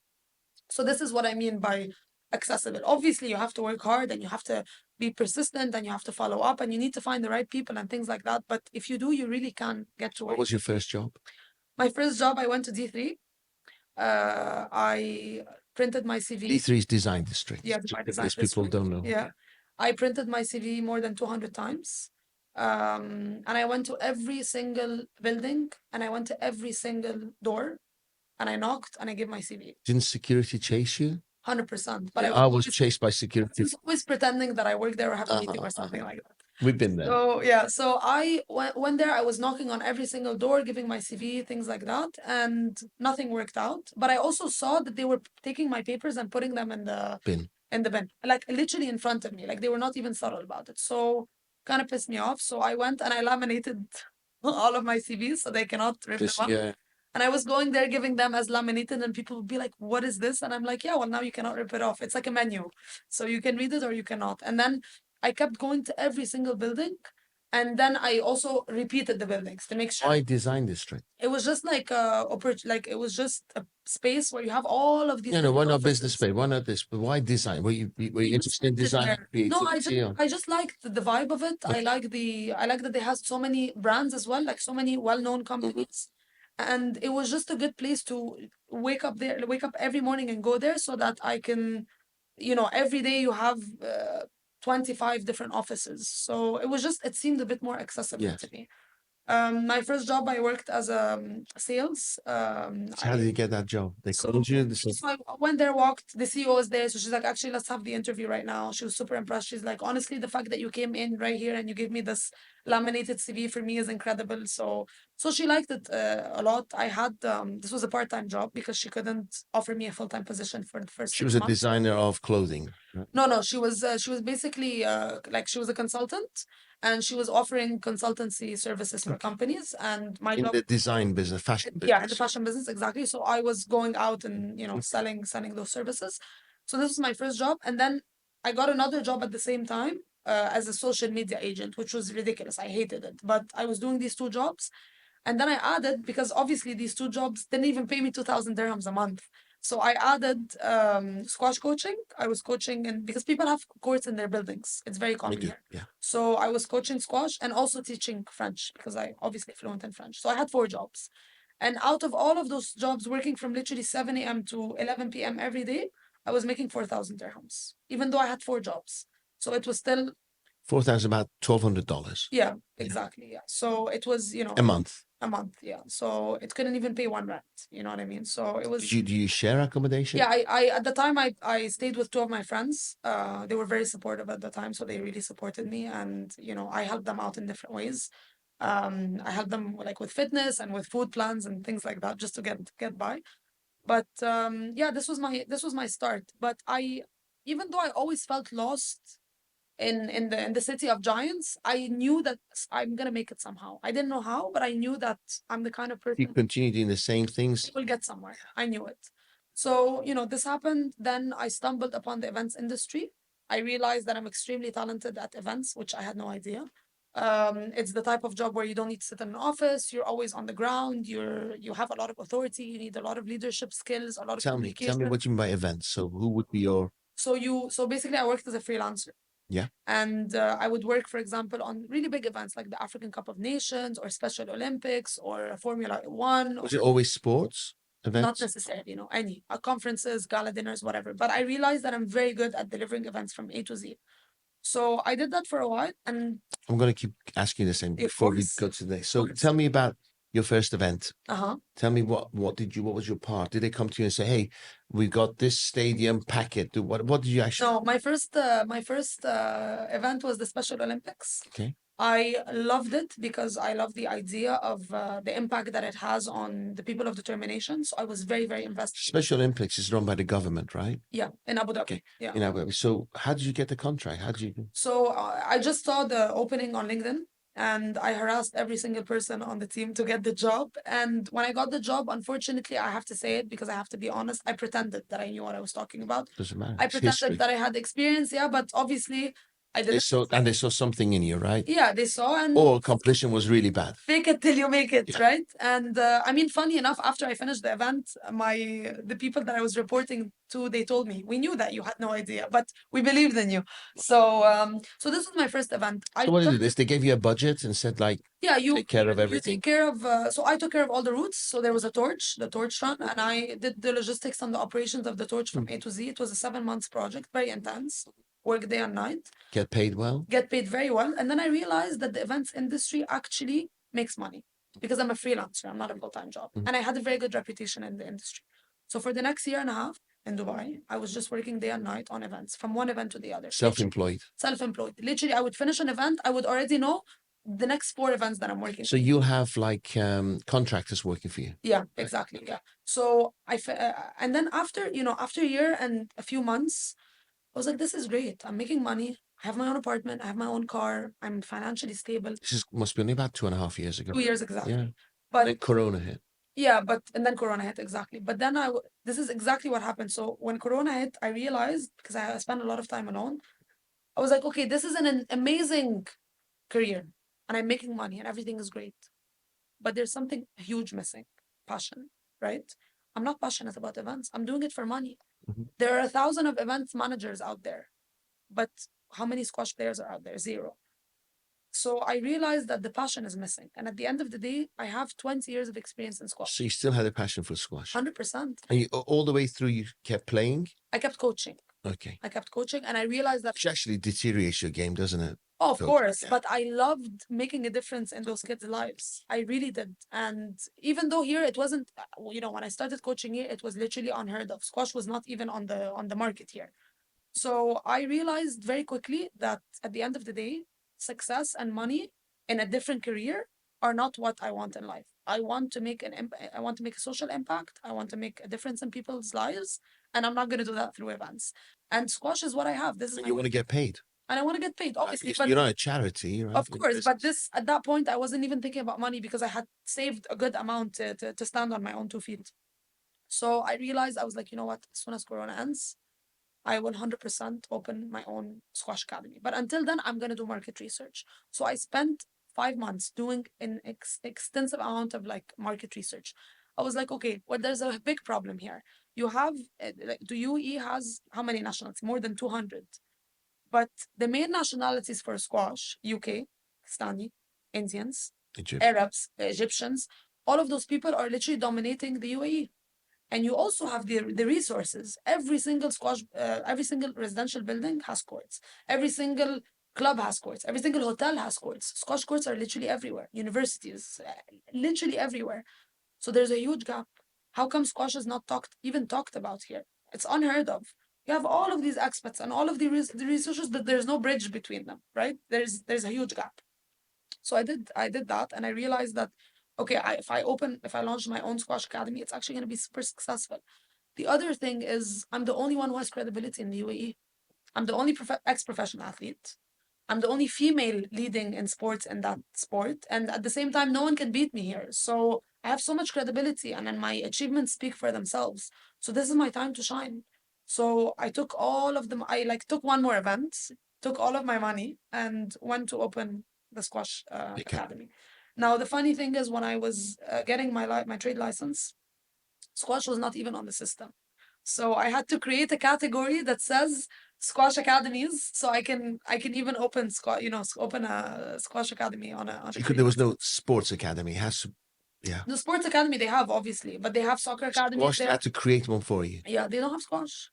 So this is what I mean by accessible. Obviously, you have to work hard and you have to be persistent and you have to follow up and you need to find the right people and things like that. But if you do, you really can get to work. What was your first job? My first job, I went to D3. I printed my CV. D3 is design district. Yeah, design people don't know. Yeah. I printed my CV more than 200 times. And I went to every single building and I went to every single door and I knocked and I gave my CV. Didn't security chase you? 100%. But I was chased by security. I was always pretending that I work there or have a meeting or something like that. We've been there. So I went there. I was knocking on every single door, giving my CV, things like that, and nothing worked out. But I also saw that they were taking my papers and putting them in the bin. Like literally in front of me. Like they were not even subtle about it. So kind of pissed me off. So I went and I laminated all of my CVs so they cannot rip them up. Yeah. And I was going there giving them as laminated and people would be like, what is this? And I'm like, yeah, well, now you cannot rip it off. It's like a menu. So you can read it or you cannot. And then I kept going to every single building. And then I also repeated the buildings to make sure. Why design district? It was just like it was just a space where you have all of these. No, why not business space? Why not this? But why design? Were you interested in design? No, I just liked the vibe of it. Okay. I like that they have so many brands as well, like so many well-known companies. And it was just a good place to wake up every morning and go there so that I can, every day you have 25 different offices. So it seemed a bit more accessible to me. My first job, I worked as a sales. So how did you get that job? They called you? So I went there, walked, the CEO was there. So she's like, actually, let's have the interview right now. She was super impressed. She's like, honestly, the fact that you came in right here and you gave me this laminated CV for me is incredible. So she liked it a lot. I had, this was a part-time job because she couldn't offer me a full-time position for the first She 6 was a months. designer of clothing. No, she was basically like she was a consultant and she was offering consultancy services for companies, and my In job the design business, fashion business. yeah, in the fashion business, exactly. So I was going out and selling those services. So this was my first job, and then I got another job at the same time as a social media agent, which was ridiculous. I hated it, but I was doing these two jobs, and then I added, because obviously these two jobs didn't even pay me 2,000 dirhams a month. So I added squash coaching. I was coaching, and because people have courts in their buildings, it's very common here. Yeah. So I was coaching squash and also teaching French because I obviously fluent in French. So I had 4 jobs. And out of all of those jobs, working from literally 7 a.m. to 11 p.m. every day, I was making 4,000 dirhams, even though I had 4 jobs. So it was still 4,000, about $1,200. yeah, exactly. Yeah. So it was, a month. A month, yeah. So it couldn't even pay one rent. You know what I mean? So it was. Do you share accommodation? Yeah, I at the time I stayed with 2 of my friends. They were very supportive at the time, so they really supported me, and I helped them out in different ways. I helped them like with fitness and with food plans and things like that, just to get by. But yeah, this was my start. But even though I always felt lost in the city of giants, I knew that I'm gonna make it somehow. I didn't know how, but I knew that I'm the kind of person. You continue doing the same things. Will get somewhere. I knew it. So this happened. Then I stumbled upon the events industry. I realized that I'm extremely talented at events, which I had no idea. It's the type of job where you don't need to sit in an office. You're always on the ground. You have a lot of authority. You need a lot of leadership skills, a lot of communication. Tell me what you mean by events. So who would be your? So basically, I worked as a freelancer. Yeah. And I would work, for example, on really big events like the African Cup of Nations or Special Olympics or Formula One. Was it always sports events? Not necessarily, any conferences, gala dinners, whatever. But I realized that I'm very good at delivering events from A to Z. So I did that for a while, and I'm going to keep asking the same before we go to this. So tell me about your first event. Tell me what was your part? Did they come to you and say, "Hey, we've got this stadium packet"? What did you actually? No, my first event was the Special Olympics. Okay. I loved it because I love the idea of the impact that it has on the people of determination. So I was very, very invested. Special Olympics is run by the government, right? Yeah, in Abu Dhabi. Okay. Yeah. In Abu Dhabi. So how did you get the contract? How did you? So I just saw the opening on LinkedIn, and I harassed every single person on the team to get the job. And when I got the job, unfortunately, I have to say it because I have to be honest, I pretended that I knew what I was talking about. Doesn't matter. I pretended that I had experience, yeah, but obviously I didn't. They saw something in you, right? Yeah, they saw, and competition was really bad. Fake it till you make it, right? And I mean, funny enough, after I finished the event, the people that I was reporting to, they told me, we knew that you had no idea, but we believed in you. So so this was my first event. So what did they do? They gave you a budget and said, like, yeah, you take care of everything. You take care of. So I took care of all the routes. So there was the torch run, and I did the logistics and the operations of the torch from A to Z. It was a 7 months project, very intense. Work day and night. Get paid well. Get paid very well. And then I realized that the events industry actually makes money because I'm a freelancer. I'm not a full-time job. And I had a very good reputation in the industry. So for the next year and a half in Dubai, I was just working day and night on events, from one event to the other. Self-employed. Self-employed. Literally, I would finish an event. I would already know the next 4 events that I'm working. So you have like contractors working for you. Yeah, exactly. Yeah. So and then after a year and a few months, I was like, this is great. I'm making money. I have my own apartment. I have my own car. I'm financially stable. This must be only about 2.5 years ago. 2 years exactly. Yeah. But then Corona hit. Yeah, and then Corona hit, exactly. But then this is exactly what happened. So when Corona hit, I realized, because I spent a lot of time alone, I was like, okay, this is an amazing career and I'm making money and everything is great. But there's something huge missing, passion, right? I'm not passionate about events. I'm doing it for money. There are 1,000 of events managers out there, but how many squash players are out there? 0. So I realized that the passion is missing. And at the end of the day, I have 20 years of experience in squash. So you still had a passion for squash. 100%. And you, all the way through, you kept playing? I kept coaching. Okay. I kept coaching, and I realized that. Which actually deteriorates your game, doesn't it? Oh, of Coaching, course. yeah. But I loved making a difference in those kids' lives. I really did. And even though here it wasn't, when I started coaching here, it was literally unheard of. Squash was not even on the market here. So I realized very quickly that at the end of the day, success and money in a different career are not what I want in life. I want to make I want to make a social impact. I want to make a difference in people's lives, and I'm not going to do that through events. And squash is what I have. This is And my you want to get paid. and I want to get paid, obviously. But You're not a charity, right? of You're a course, but business. at that point, I wasn't even thinking about money because I had saved a good amount to stand on my own 2 feet. So I realized, I was like, you know what? As soon as Corona ends, I will 100% open my own squash academy. But until then, I'm going to do market research. So I spent 5 months doing an extensive amount of like market research. I was like, okay, well, there's a big problem here. You have, the UAE has how many nationalities? More than 200. But the main nationalities for squash, UK, Pakistani, Indians, Arabs, Egyptians, all of those people are literally dominating the UAE. And you also have the resources. Every single every single residential building has courts. Every single club has courts. Every single hotel has courts. Squash courts are literally everywhere. Universities, literally everywhere. So there's a huge gap. How come squash is not even talked about here? It's unheard of. You have all of these experts and all of the resources, but there's no bridge between them, right? There's a huge gap. So I did that, and I realized that okay, if I launch my own squash academy, it's actually going to be super successful. The other thing is I'm the only one who has credibility in the UAE. I'm the only ex-professional athlete. I'm the only female leading in sports in that sport. And at the same time, no one can beat me here. So I have so much credibility, and then my achievements speak for themselves. So this is my time to shine. So I took all of them. I took one more event, took all of my money, and went to open the squash academy. Now, the funny thing is, when I was getting my trade license, squash was not even on the system. So I had to create a category that says squash academies, so I can even open open a squash academy on a. There was no sports academy. The sports academy they have, obviously, but they have soccer academies. Squash had to create one for you. Yeah, they don't have squash.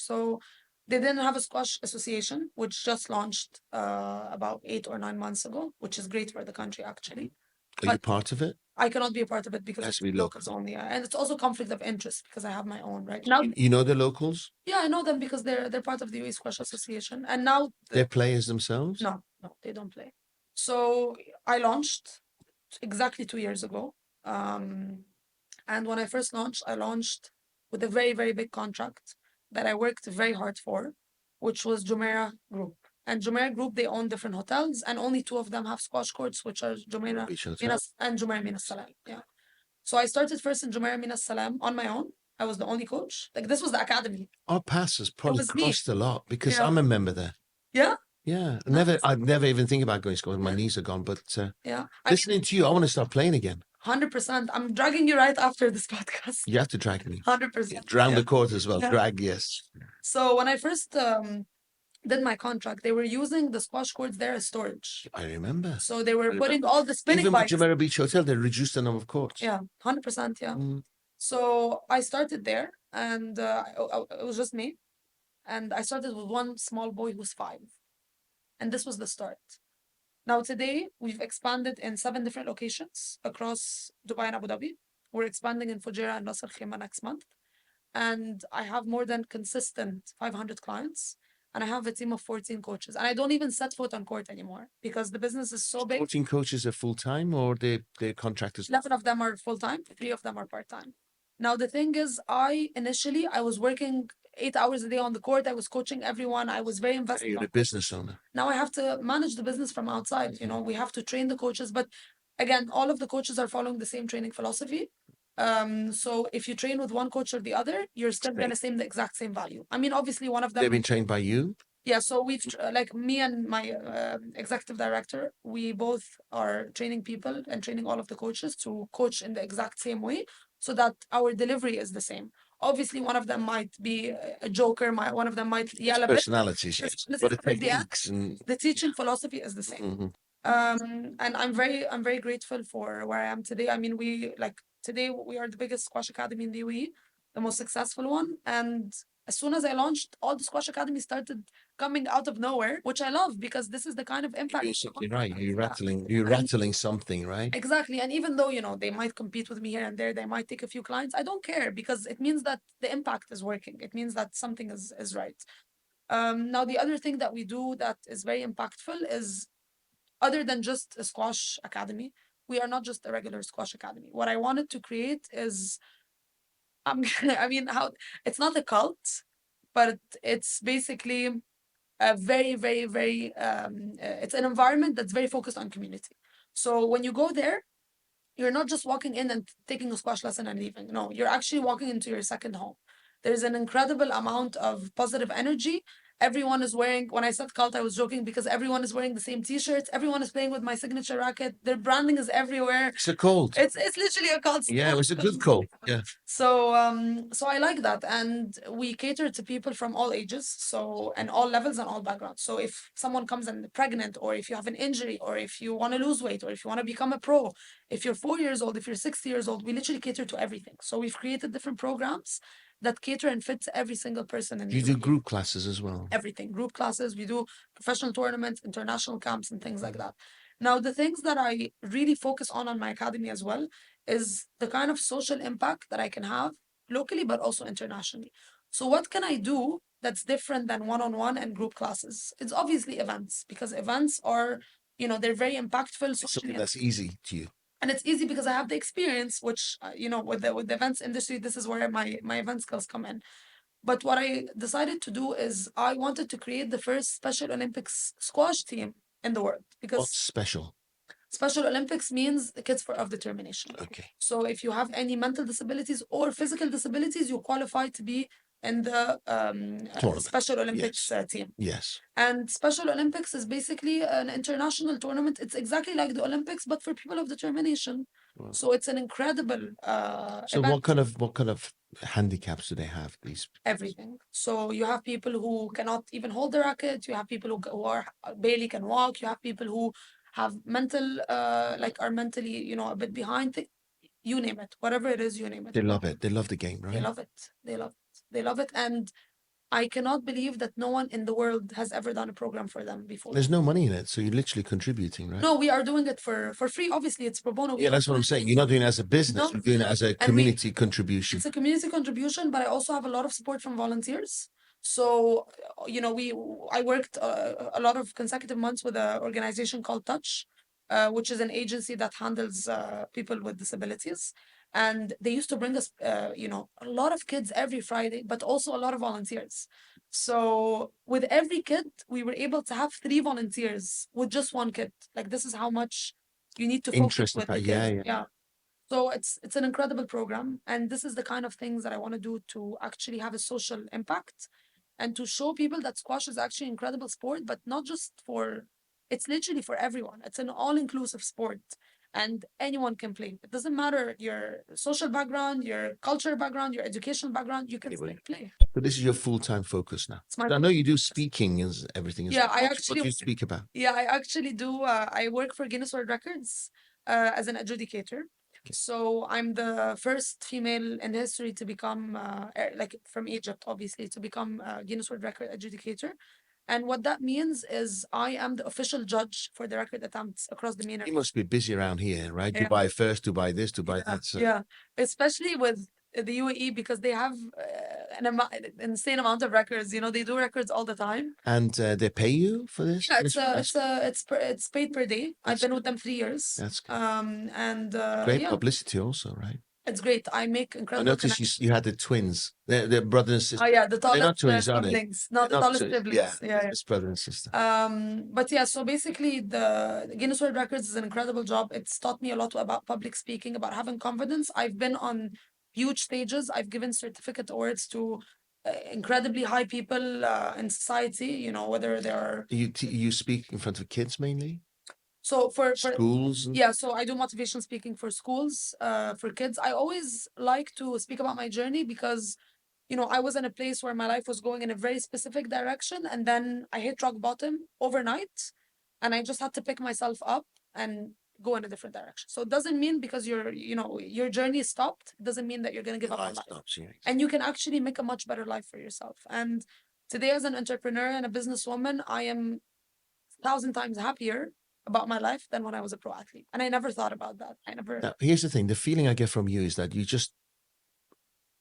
So they didn't have a squash association, which just launched about 8 or 9 months ago, which is great for the country actually. Are you part of it? I cannot be a part of it because Has it's to be locals local. only, and it's also conflict of interest because I have my own right now. You know the locals? Yeah, I know them because they're part of the UAE Squash Association, and now They're players themselves? No, they don't play. So I launched exactly 2 years ago, and when I first launched, I launched with a very, very big contract that I worked very hard for, which was Jumeirah Group. And Jumeirah Group, they own different hotels, and only 2 of them have squash courts, which are Jumeirah Minas and Jumeirah Minas Salam. Yeah. So I started first in Jumeirah Minas Salam on my own. I was the only coach. Like, this was the academy. Our paths has probably crossed a lot because I'm a member there. Yeah? Yeah. I'd never even think about going to school. My knees are gone. But yeah, listening to you, I want to start playing again. 100%. I'm dragging you right after this podcast. You have to drag me. 100%. Drown the court as well. Yeah. Drag, yes. So when I first did my contract, they were using the squash courts there as storage. I remember. So they were putting all the spinning bikes. Even Jumeirah Beach Hotel, they reduced the number of courts. Yeah, 100%. Yeah. So I started there, and it was just me. And I started with one small boy who was 5. And this was the start. Now, today, we've expanded in 7 different locations across Dubai and Abu Dhabi. We're expanding in Fujairah and Ras Al Khaimah next month. And I have more than consistent 500 clients. And I have a team of 14 coaches. And I don't even set foot on court anymore because the business is so big. 14 coaches are full-time or they're contractors? 11 of them are full-time, 3 of them are part-time. Now, the thing is, I was working 8 hours a day on the court. I was coaching everyone. I was very invested. You're a business owner. Now I have to manage the business from outside. We have to train the coaches. But again, all of the coaches are following the same training philosophy. So if you train with one coach or the other, you're still going to see the exact same value. I mean, obviously, one of them. They've been trained by you? Yeah, so we've like me and my executive director, we both are training people and training all of the coaches to coach in the exact same way so that our delivery is the same. Obviously, one of them might be a joker, one of them might yell a bit. Personalities, yes. But the techniques and the teaching philosophy is the same. And I'm very grateful for where I am today. I mean, today we are the biggest squash academy in the UAE, the most successful one. And as soon as I launched, all the squash academies started coming out of nowhere, which I love because this is the kind of impact. You're something right. You're And rattling something, right? exactly. And even though, they might compete with me here and there, they might take a few clients, I don't care because it means that the impact is working. It means that something is right. Now, the other thing that we do that is very impactful is other than just a squash academy, we are not just a regular squash academy. What I wanted to create is, I mean, how it's not a cult, but it's basically a very, very, very, it's an environment that's very focused on community. So when you go there, you're not just walking in and taking a squash lesson and leaving. No, you're actually walking into your second home. There's an incredible amount of positive energy. Everyone is wearing, when I said cult, I was joking because everyone is wearing the same t-shirts. Everyone is playing with my signature racket. Their branding is everywhere. It's a cold. It's literally a cult. Yeah, it was a good call. Yeah. So I like that. And we cater to people from all ages, so and all levels and all backgrounds. So if someone comes in pregnant, or if you have an injury, or if you want to lose weight, or if you want to become a pro, if you're 4 years old, if you're 6 years old, we literally cater to everything. So we've created different programs that cater and fit every single person in the You do UAE. group classes as well. Everything, group classes, we do professional tournaments, international camps, and things like that. Now, the things that I really focus on my academy as well is the kind of social impact that I can have locally, but also internationally. So what can I do that's different than one-on-one and group classes? It's obviously events, because events are, they're very impactful It's socially. something that's easy to you. And it's easy because I have the experience, which, with the events industry, this is where my event skills come in. But what I decided to do is I wanted to create the first Special Olympics squash team in the world, What's because special? Special Olympics means the kids of determination. Okay. So if you have any mental disabilities or physical disabilities, you qualify to be in the Tournament. Special Olympics Yes. team. Yes. And Special Olympics is basically an international tournament. It's exactly like the Olympics, but for people of determination. Wow. So it's an incredible So event. what kind of handicaps do they have? These Everything. So you have people who cannot even hold the racket. You have people who are barely can walk. You have people who have mental, are mentally, a bit behind. You name it, whatever it is, you name it. they love it. They love the game, They right? love it. They love it. They love it. And I cannot believe that no one in the world has ever done a program for them before. There's no money in it, so you're literally contributing, right? No, we are doing it for free. Obviously, it's pro bono. Yeah, that's what I'm saying. You're not doing it as a business. No. You're doing it as a And community contribution. it's a community contribution, but I also have a lot of support from volunteers. So, I worked a lot of consecutive months with an organization called Touch, which is an agency that handles people with disabilities. And they used to bring us, a lot of kids every Friday, but also a lot of volunteers. So with every kid, we were able to have 3 volunteers with just one kid. Like, this is how much you need to focus Interesting. with the kid. Yeah, yeah. Yeah. So it's an incredible program, and this is the kind of things that I want to do to actually have a social impact, and to show people that squash is actually an incredible sport, but not just it's literally for everyone. It's an all-inclusive sport, and anyone can play. It doesn't matter your social background, your cultural background, your educational background, you can Anybody. play. So this is your full-time focus now. It's my I know you do speaking and everything. Yeah, I what actually do you speak about? Yeah, I actually do. I work for Guinness World Records as an adjudicator. Okay. So I'm the first female in history to become, from Egypt, obviously, to become a Guinness World Record adjudicator. And what that means is I am the official judge for the record attempts across the MENA. You must be busy around here, right? Yeah. Dubai first, Dubai this, Dubai that. So. Yeah, especially with the UAE, because they have an insane amount of records. They do records all the time. And they pay you for this? Yeah, it's paid per day. I've been with them 3 years. That's good. And Great yeah, publicity also, right? it's great. I make I incredible noticed connections. you had the twins. They're brother and sister. Oh yeah, the They're not tallest twins, are they? siblings. Not the They're not tallest twins. siblings. Yeah. It's brother and sister. But yeah, so basically the Guinness World Records is an incredible job. It's taught me a lot about public speaking, about having confidence. I've been on huge stages. I've given certificate awards to incredibly high people in society, whether they're You speak in front of kids mainly? so for Schools? yeah, so I do motivational speaking for schools, for kids. I always like to speak about my journey because, I was in a place where my life was going in a very specific direction, and then I hit rock bottom overnight. and I just had to pick myself up and go in a different direction. So it doesn't mean because your journey is stopped, it doesn't mean that you're going to give up on life. Stops, yeah. And you can actually make a much better life for yourself. And today, as an entrepreneur and a businesswoman, I am 1,000 times happier about my life than when I was a pro athlete. And I never thought about that. I never. Now, here's the thing. The feeling I get from you is that you just,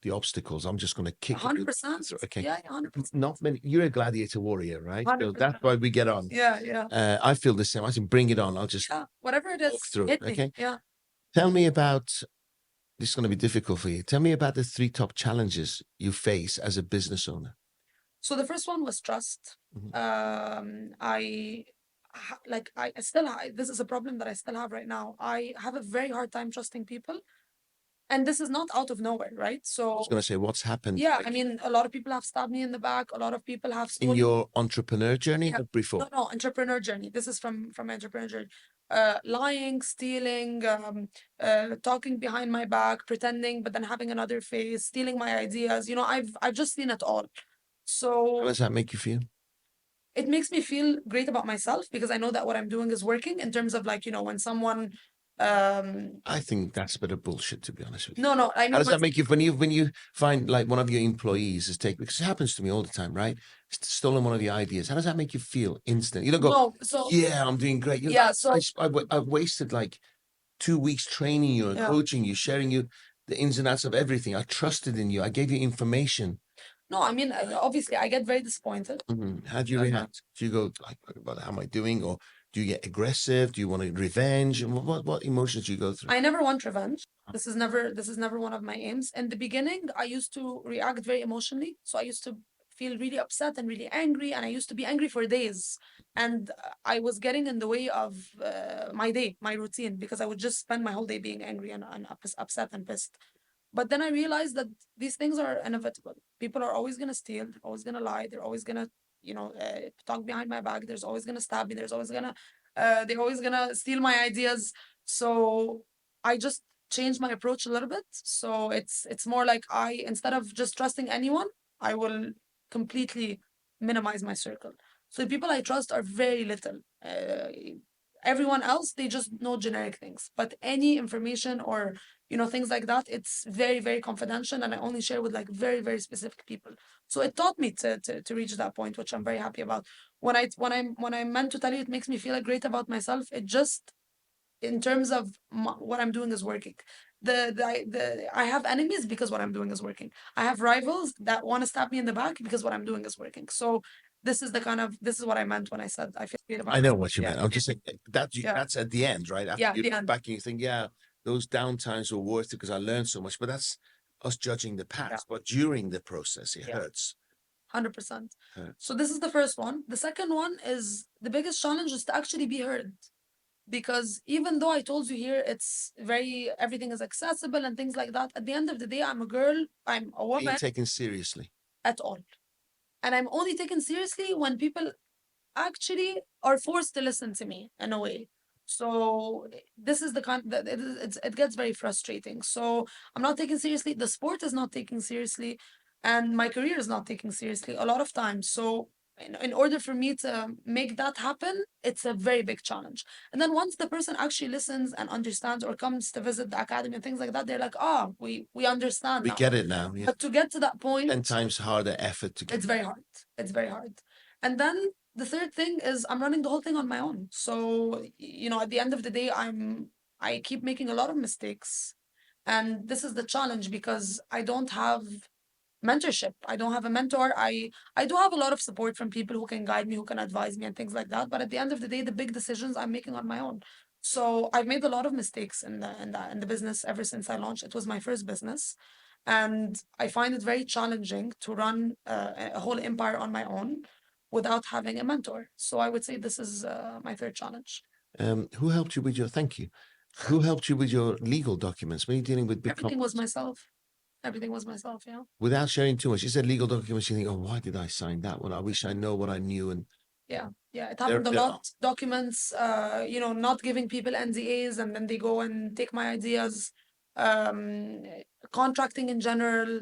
the obstacles, I'm just going to kick it. 100%. Okay. Yeah, 100%. Not many. You're a gladiator warrior, right? So 100%. that's why we get on. Yeah, yeah. I feel the same. I said, bring it on. I'll just whatever it walk is, through. hit me. Okay. Yeah. Tell me about, this is going to be difficult for you. Tell me about the 3 top challenges you face as a business owner. So the first one was trust. Mhm. I still this is a problem that I still have right now. I have a very hard time trusting people, and this is not out of nowhere, right? I So was going to say, what's happened? yeah, like, I mean, a lot of people have stabbed me in the back. A lot of people have in stolen. your entrepreneur journey Yeah. or before? No, entrepreneur journey. This is from entrepreneur journey. Lying, stealing, talking behind my back, pretending, but then having another face, stealing my ideas. I've just seen it all. How So does that make you feel? it makes me feel great about myself because I know that what I'm doing is working in terms of when someone I think that's a bit of bullshit, to be honest with you. no, I mean, How does that make you when you find like one of your employees is taken, because it happens to me all the time, right? Stolen one of your ideas. How does that make you feel instantly? You don't go, no, so yeah, I'm doing great. yeah, so I've wasted like 2 weeks training you and yeah. coaching you, sharing you the ins and outs of everything. I trusted in you. I gave you information. No, I mean, obviously, I get very disappointed. How do you react? Do you go like, "What how am I doing?" Or do you get aggressive? Do you want revenge? And what emotions do you go through? I never want revenge. This is never one of my aims. In the beginning, I used to react very emotionally. So I used to feel really upset and really angry, and I used to be angry for days. And I was getting in the way of my day, my routine, because I would just spend my whole day being angry and upset and pissed. But then I realized that these things are inevitable. People are always gonna steal, they're always gonna lie, they're always gonna, talk behind my back. There's always gonna stab me. They're always gonna steal my ideas. So I just changed my approach a little bit. So it's more like instead of just trusting anyone, I will completely minimize my circle. So the people I trust are very little. Everyone else, they just know generic things. But any information or things like that, it's very, very confidential, and I only share with like very, very specific people. So it taught me to reach that point, which I'm very happy about. When I'm meant to tell you, it makes me feel great about myself. It just in terms of what I'm doing is working. I have enemies because what I'm doing is working. I have rivals that want to stab me in the back because what I'm doing is working. So this is what I meant when I said I feel great about I know myself. what you meant. I'm just saying that's at the end, right? After Yeah, you the look end. back and you think, yeah, those downtimes were worth it because I learned so much. But that's us judging the past. But during the process, it hurts. 100%. Hurts. So this is the first one. The second one is the biggest challenge is to actually be heard. Because even though I told you here everything is accessible and things like that, at the end of the day, I'm a girl, I'm a Being woman taken seriously. at all. And I'm only taken seriously when people actually are forced to listen to me in a way. So this is the kind that it gets very frustrating. So I'm not taken seriously. The sport is not taken seriously, and my career is not taken seriously a lot of times. So in order for me to make that happen, it's a very big challenge. And then once the person actually listens and understands or comes to visit the academy and things like that, they're like, we understand We now. get it now. Yeah. But to get to that point, 10 times harder effort to get. it's very hard. It's very hard. And then the third thing is I'm running the whole thing on my own. So, at the end of the day, I keep making a lot of mistakes. And this is the challenge because I don't have mentorship. I don't have a mentor. I do have a lot of support from people who can guide me, who can advise me and things like that. But at the end of the day, the big decisions I'm making on my own. So I've made a lot of mistakes in the business ever since I launched. It was my first business. And I find it very challenging to run a whole empire on my own without having a mentor. So I would say this is my third challenge. Who helped you with your thank you? Who helped you with your legal documents when you're dealing with big Everything was companies? myself. Everything was myself, yeah. Without sharing too much. You said legal documents, you think, oh, why did I sign that one? I wish I know what I knew. And Yeah, it happened a lot. Documents, not giving people NDAs and then they go and take my ideas. Um, Contracting in general.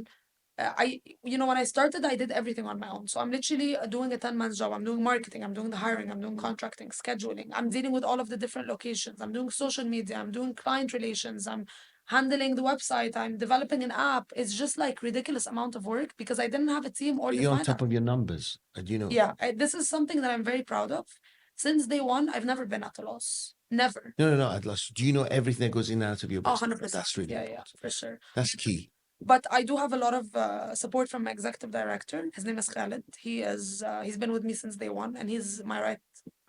when I started, I did everything on my own. So I'm literally doing a 10-month job. I'm doing marketing. I'm doing the hiring. I'm doing contracting, scheduling. I'm dealing with all of the different locations. I'm doing social media. I'm doing client relations. I'm handling the website. I'm developing an app. It's just like ridiculous amount of work because I didn't have a team or Are the you on finance. top of your numbers? Yeah, this is something that I'm very proud of. Since day one, I've never been at a loss. Never. No. At last, do you know everything that goes in and out of your business? 100%. That's really Yeah, important. for sure. That's key. But I do have a lot of support from my executive director. His name is Khaled. He's been with me since day one, and he's my right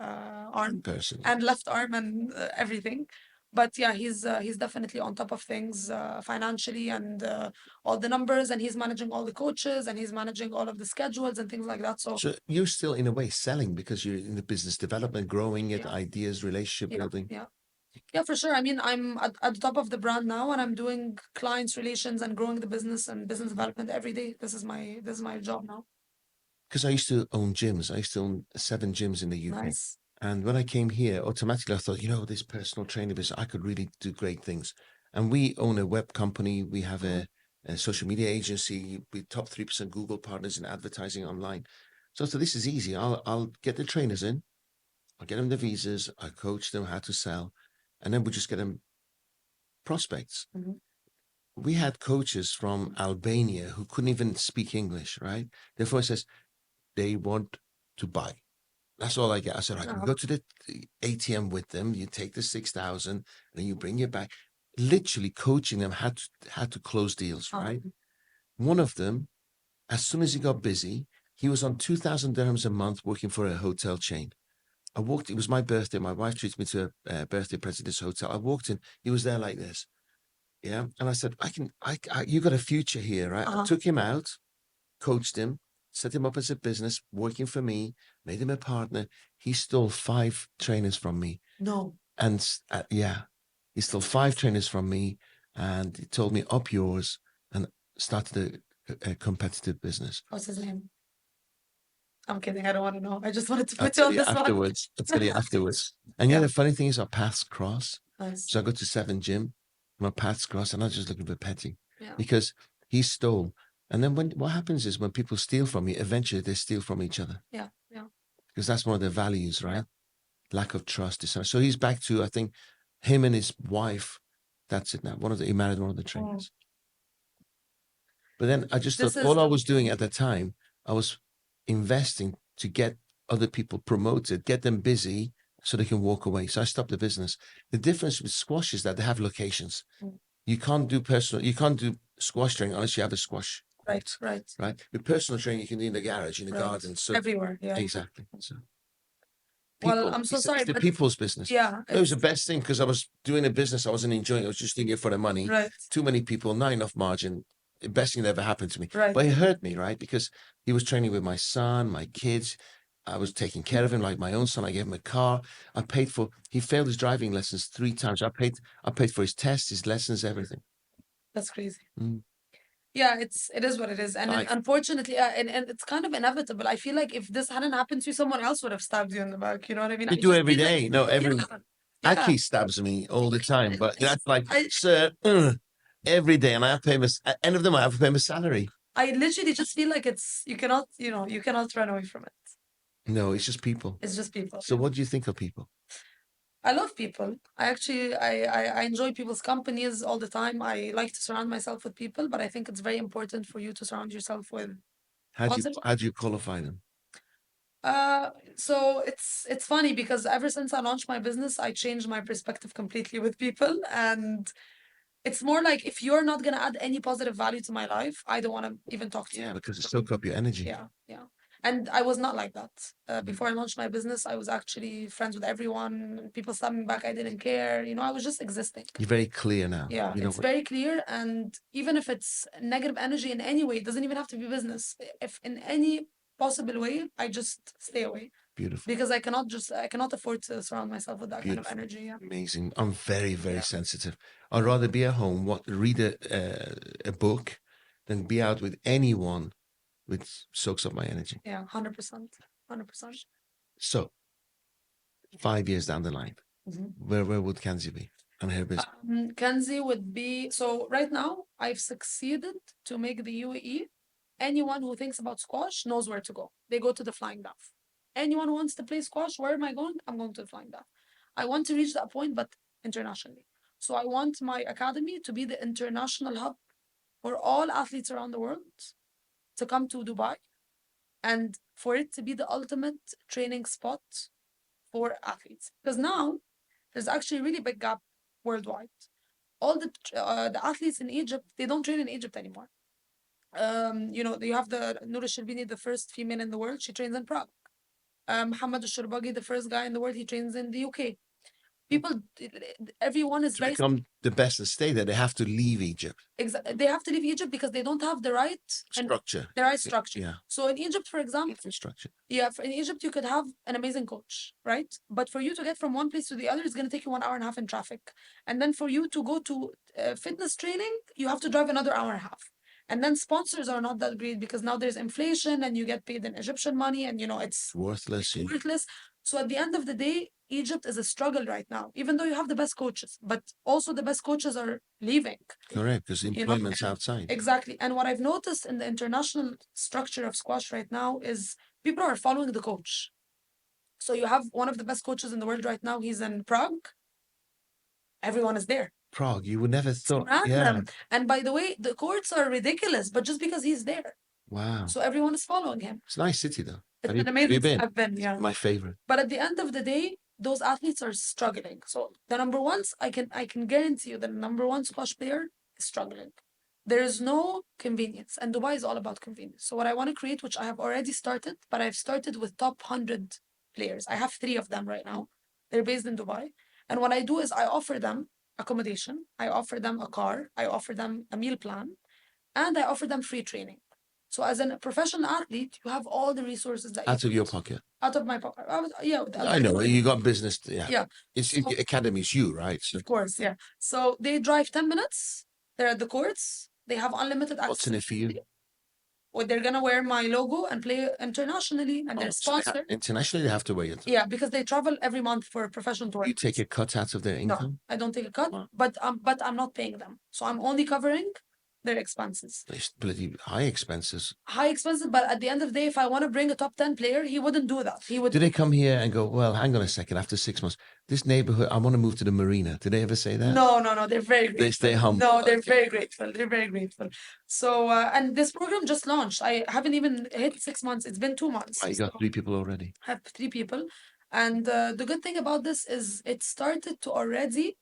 arm Person. and left arm and everything. But yeah, he's definitely on top of things financially and all the numbers, and he's managing all the coaches, and he's managing all of the schedules and things like that. So you're still in a way selling because you're in the business development, growing it, Yeah. ideas, relationship building. Yeah, for sure. I mean, I'm at the top of the brand now, and I'm doing clients relations and growing the business and business development every day. This is my job now. Because I used to own gyms. I used to own 7 gyms in the UK. Nice. And when I came here, automatically I thought, this personal trainer business, I could really do great things. And we own a web company. We have a social media agency. We top 3% Google partners in advertising online. So this is easy. I'll get the trainers in. I'll get them the visas. I coach them how to sell. And then we just get them prospects. Mhm. We had coaches from Albania who couldn't even speak English, right? Therefore, it says they want to buy. That's all I get. I said, I can go to the ATM with them. You take the 6,000 and then you bring it back. Literally coaching them how to close deals, right? One of them, as soon as he got busy, he was on 2,000 dirhams a month working for a hotel chain. It was my birthday. My wife treated me to a birthday present at this hotel. I walked in, he was there like this. Yeah. And I said, you got a future here, right? I took him out, coached him, set him up as a business, working for me, made him a partner. He stole 5 trainers from me. No. And he stole 5 trainers from me and he told me, up yours, and started a competitive business. What's his name? I'm kidding. I don't want to know. I just wanted to I'll put you tell on you the spot. afterwards. I'll tell you afterwards. And the funny thing is our paths cross. Nice. So I go to 7 gym, my paths cross, and I was just looking for petty. Yeah. Because he stole. And then what happens is when people steal from you, eventually they steal from each other. Yeah. Because that's one of their values, right? Lack of trust. So he's back to, I think, him and his wife. That's it now. He married one of the trainers. But then I just thought all I was doing at the time, I was investing to get other people promoted, get them busy so they can walk away. So I stopped the business. The difference with squash is that they have locations. You can't do squash training unless you have a squash. Right. With personal training, you can do in the garage, in the garden. So everywhere. Yeah. Exactly. So Well, I'm so sorry. It's the people's business. Yeah. It was the best thing because I was doing a business I wasn't enjoying. I was just doing it for the money. Right. Too many people, not enough margin. The best thing that ever happened to me. Right. But it hurt me, right? Because he was training with my son, my kids. I was taking care of him like my own son. I gave him a car. He failed his driving lessons 3 times. I paid for his tests, his lessons, everything. That's crazy. Mm. Yeah, it is what it is. And unfortunately, and it's kind of inevitable. I feel like if this hadn't happened to you, someone else would have stabbed you in the back. You know what I mean? You do every day. No, Aki stabs me all the time. But that's like, sir, every day. And I have to pay him, at the end of the month, I have to pay him a salary. I literally just feel like you cannot run away from it. No, it's just people. It's just people. So what do you think of people? I love people. I enjoy people's companies all the time. I like to surround myself with people, but I think it's very important for you to surround yourself with. How do you qualify them? So it's funny because ever since I launched my business, I changed my perspective completely with people, and it's more like if you're not gonna add any positive value to my life, I don't want to even talk to you. Yeah, because it soaks up your energy. Yeah. And I was not like that. Before I launched my business, I was actually friends with everyone. People stabbed me back. I didn't care. I was just existing. You're very clear now. Yeah, it's very clear. And even if it's negative energy in any way, it doesn't even have to be business. If in any possible way, I just stay away. Beautiful. Because I cannot afford to surround myself with that kind of energy. Yeah. Amazing. I'm very, very sensitive. I'd rather be at home, read a book, than be out with anyone which soaks up my energy. Yeah, 100%. 100%. So, 5 years down the line, where would Kanzy be? And her business. Kanzy would be, so right now I've succeeded to make the UAE, anyone who thinks about squash knows where to go. They go to the Flying Duff. Anyone who wants to play squash, where am I going? I'm going to the Flying Duff. I want to reach that point, but internationally. So I want my academy to be the international hub for all athletes around the world to come to Dubai and for it to be the ultimate training spot for athletes. Because now there's actually a really big gap worldwide. All the athletes in Egypt, they don't train in Egypt anymore. You have the Noura Sherbini, the first female in the world, she trains in Prague. Mohammed Al-Sharbagi, the first guy in the world, he trains in the UK. Everyone is to become the best and stay there, they have to leave Egypt. They have to leave Egypt because they don't have the right structure. Yeah. So in Egypt, for example, infrastructure. Yeah, in Egypt you could have an amazing coach, right? But for you to get from one place to the other, it's going to take you 1.5 hours in traffic, and then for you to go to fitness training, you have to drive another 1.5 hours. And then sponsors are not that great because now there's inflation and you get paid in Egyptian money, and it's worthless. Worthless. So at the end of the day, Egypt is a struggle right now, even though you have the best coaches, but also the best coaches are leaving. Correct, because employment's outside. Exactly. And what I've noticed in the international structure of squash right now is people are following the coach. So you have one of the best coaches in the world right now. He's in Prague. Everyone is there. Prague, you would never thought. Yeah. And by the way, the courts are ridiculous, but just because he's there. Wow. So everyone is following him. It's a nice city, though. It's an amazing city. I've been, yeah. My favorite. But at the end of the day, those athletes are struggling. So the number ones, I can guarantee you, the number one squash player is struggling. There is no convenience, and Dubai is all about convenience. So what I want to create, which I have already started, but I've started with top 100 players. I have 3 of them right now. They're based in Dubai. And what I do is I offer them accommodation, I offer them a car, I offer them a meal plan, and I offer them free training. So as a professional athlete, you have all the resources that out of your pocket. Out of my pocket. I know you got business. Yeah. It's academy's you, right? So. Of course, yeah. So they drive 10 minutes. They're at the courts. They have unlimited access. What's in it for you? Well, they're gonna wear my logo and play internationally, and they're sponsored. Internationally, they have to wear it. Yeah, because they travel every month for a professional tour. You take a cut out of their income? No, I don't take a cut, but I'm not paying them. So I'm only covering their expenses. It's bloody high expenses. High expenses, but at the end of the day, if I want to bring a top 10 player, he wouldn't do that. He would. Do they come here and go, well, hang on a second, after 6 months, this neighborhood, I want to move to the marina. Do they ever say that? No. They're very grateful. They stay humble. No, they're very grateful. They're very grateful. So, and this program just launched. I haven't even hit 6 months. It's been 2 months. You got 3 people already. I have 3 people. And the good thing about this is it started to already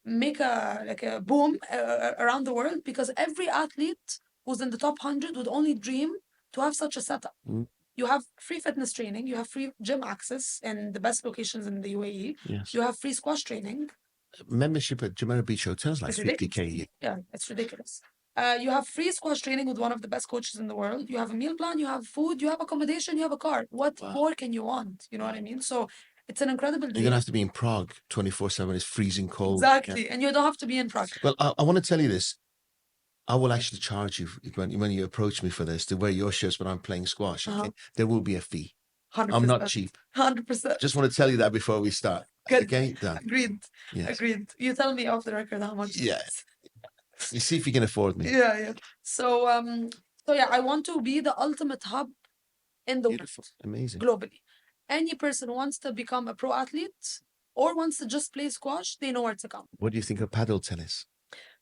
make a boom around the world, because every athlete who's in the top 100 would only dream to have such a setup. You have free fitness training, you have free gym access in the best locations in the UAE. Yes. You have free squash training. Membership at Jumeirah Beach Hotel is like 50K a year. Yeah, it's ridiculous. You have free squash training with one of the best coaches in the world. You have a meal plan, you have food, you have accommodation, you have a car. What more can you want? You know what I mean? So it's an incredible deal. You're going to have to be in Prague 24/7. It's freezing cold. Exactly. Yeah. And you don't have to be in Prague. Well, I want to tell you this. I will actually charge you when you approach me for this to wear your shirts when I'm playing squash. Okay? There will be a fee. 100%. I'm not cheap. 100%. Just want to tell you that before we start. Good. Okay? Done. Agreed. Yes. Agreed. You tell me off the record how much. Yeah. You see if you can afford me. Yeah. So yeah, I want to be the ultimate hub in the Beautiful. world. Amazing. Globally. Any person who wants to become a pro athlete or wants to just play squash, they know where to come. What do you think of paddle tennis?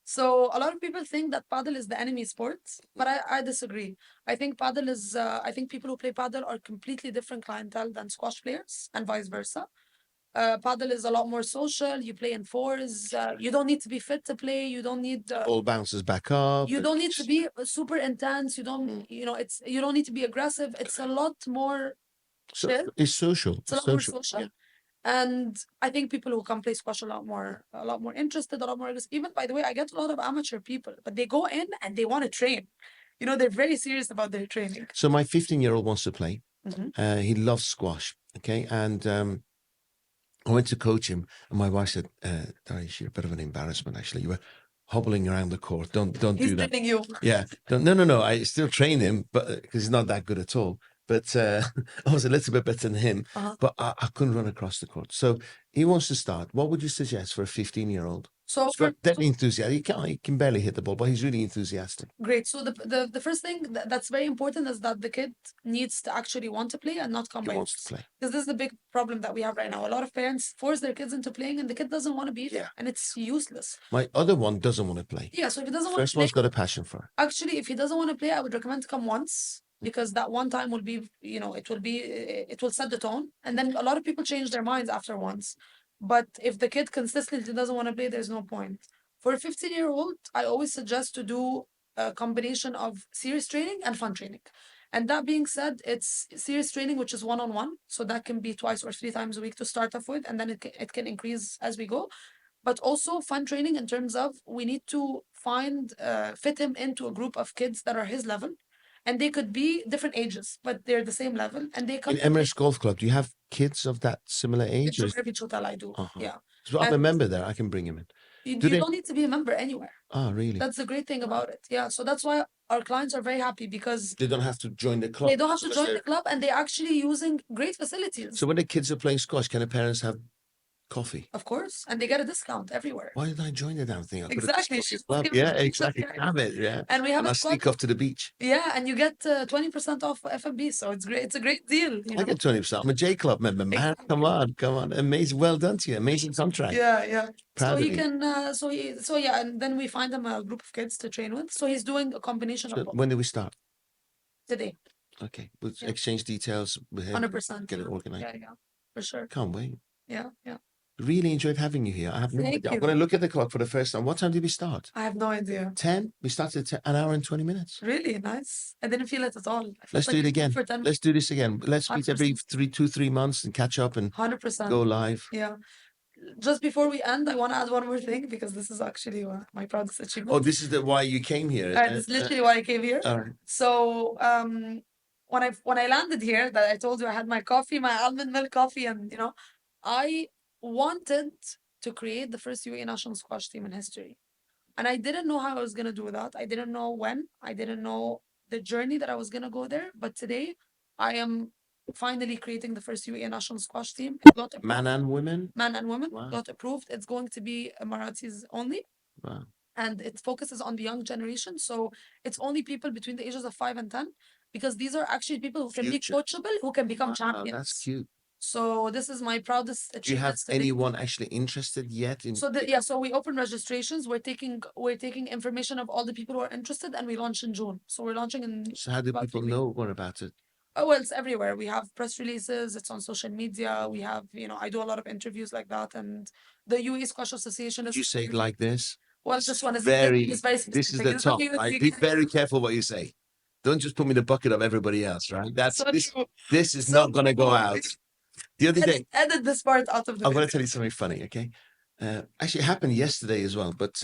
So a lot of people think that paddle is the enemy sport, but I disagree. I think paddle is, I think people who play paddle are completely different clientele than squash players and vice versa. Paddle is a lot more social. You play in fours. You don't need to be fit to play. You don't need all bounces back up. You don't need to be super intense. You don't, you don't need to be aggressive. It's a lot more. It's social. It's a lot more social. Yeah. And I think people who come play squash a lot more interested, a lot more aggressive. Even, by the way, I get a lot of amateur people, but they go in and they want to train. They're very serious about their training. So my 15-year-old wants to play. He loves squash. Okay, and I went to coach him, and my wife said, Dariush, you're a bit of an embarrassment, actually. You were hobbling around the court. Don't He's do that. training you. Yeah. No. I still train him, but because he's not that good at all. but I was a little bit better than him, Uh-huh. but I couldn't run across the court. So he wants to start. What would you suggest for a 15-year-old? So He's got deadly enthusiasm. He can barely hit the ball, but he's really enthusiastic. great. So the first thing that's very important is that the kid needs to actually want to play and not come He by wants force. to play. Because this is the big problem that we have right now. A lot of parents force their kids into playing and the kid doesn't want to be there. Yeah. And it's useless. My other one doesn't want to play. Yeah, so if he doesn't want to First play, one's got a passion for it. actually, if he doesn't want to play, I would recommend to come once because that one time will be, it will set the tone. And then a lot of people change their minds after once. But if the kid consistently doesn't want to play, there's no point. For a 15-year-old, I always suggest to do a combination of serious training and fun training. And that being said, it's serious training, which is one-on-one. So that can be 2 or 3 times a week to start off with, and then it can increase as we go. But also fun training in terms of we need to fit him into a group of kids that are his level. And they could be different ages, but they're the same level. And they come In Emirates Golf Club, do you have kids of that similar age? in every hotel I do. Uh-huh. Yeah. So I'm a And member there. I can bring him in. You Do they- don't need to be a member anywhere. Oh, really? That's the great thing about it. Yeah. So that's why our clients are very happy because They don't have to join the club. they don't have to So join they're- the club and they're actually using great facilities. So when the kids are playing squash, can the parents have coffee? Of course. And they get a discount everywhere. Why did I join the damn thing? I could have Exactly. just She's club. looking Yeah, for- exactly. Yeah. Have it, yeah. And we have And I a squad. sneak off to the beach. Yeah, and you get 20% off F&B, so it's great. It's a great deal. You I know? get 20%. I'm a J Club member, man. Come on. Amazing. Well done to you. Amazing contract. Yeah, yeah. Proud So of he you. can. So yeah, and then we find him a group of kids to train with. So he's doing a combination So of both when do we start? today. Okay. We'll Yeah. exchange details with him. 100%. Get it organized. Yeah, yeah, for sure. Can't wait. Yeah, yeah. Really enjoyed having you here. I have no Thank idea. I'm you. going to look at the clock for the first time. What time did we start? I have no idea. 10? We started at 10, an hour and 20 minutes. Really nice. I didn't feel it at all. I felt Let's like do it we again. spoke for 10 Let's do this again. Let's meet every 100%. 3 months and catch up and 100%. go live. Yeah. Just before we end, I want to add one more thing because this is actually my proudest achievement. Oh, this is why you came here. This is literally why I came here. All right. So when I landed here, that I told you I had my coffee, my almond milk coffee, and I wanted to create the first UAE national squash team in history. And I didn't know how I was gonna do that. I didn't know when. I didn't know the journey that I was gonna go there. But today I am finally creating the first UAE national squash team. It got approved. Man and women. Man and women Wow. got approved. It's going to be Emiratis only. Wow. And it focuses on the young generation. So it's only people between the ages of 5 and 10, because these are actually people who can Future. be coachable, who can become Wow, champions. that's cute. So this is my proudest Do you have achievement today. anyone actually interested yet in? So we open registrations. We're taking information of all the people who are interested, and we launch in June. So we're launching in. So how do about people 3 weeks. know more about it? Oh well, it's everywhere. We have press releases. It's on social media. We have, I do a lot of interviews like that, and the UAE Squash Association is. Did you say it like this? Well, this one is very. It's very This is specific. the It's top. okay, Right? Be very careful what you say. Don't just put me in the bucket of everybody else, right? That's so this. true. This is So not going to go true. out. The other day, Edit this part out of the. I'm going to video. tell you something funny, okay? Actually, it happened yesterday as well, but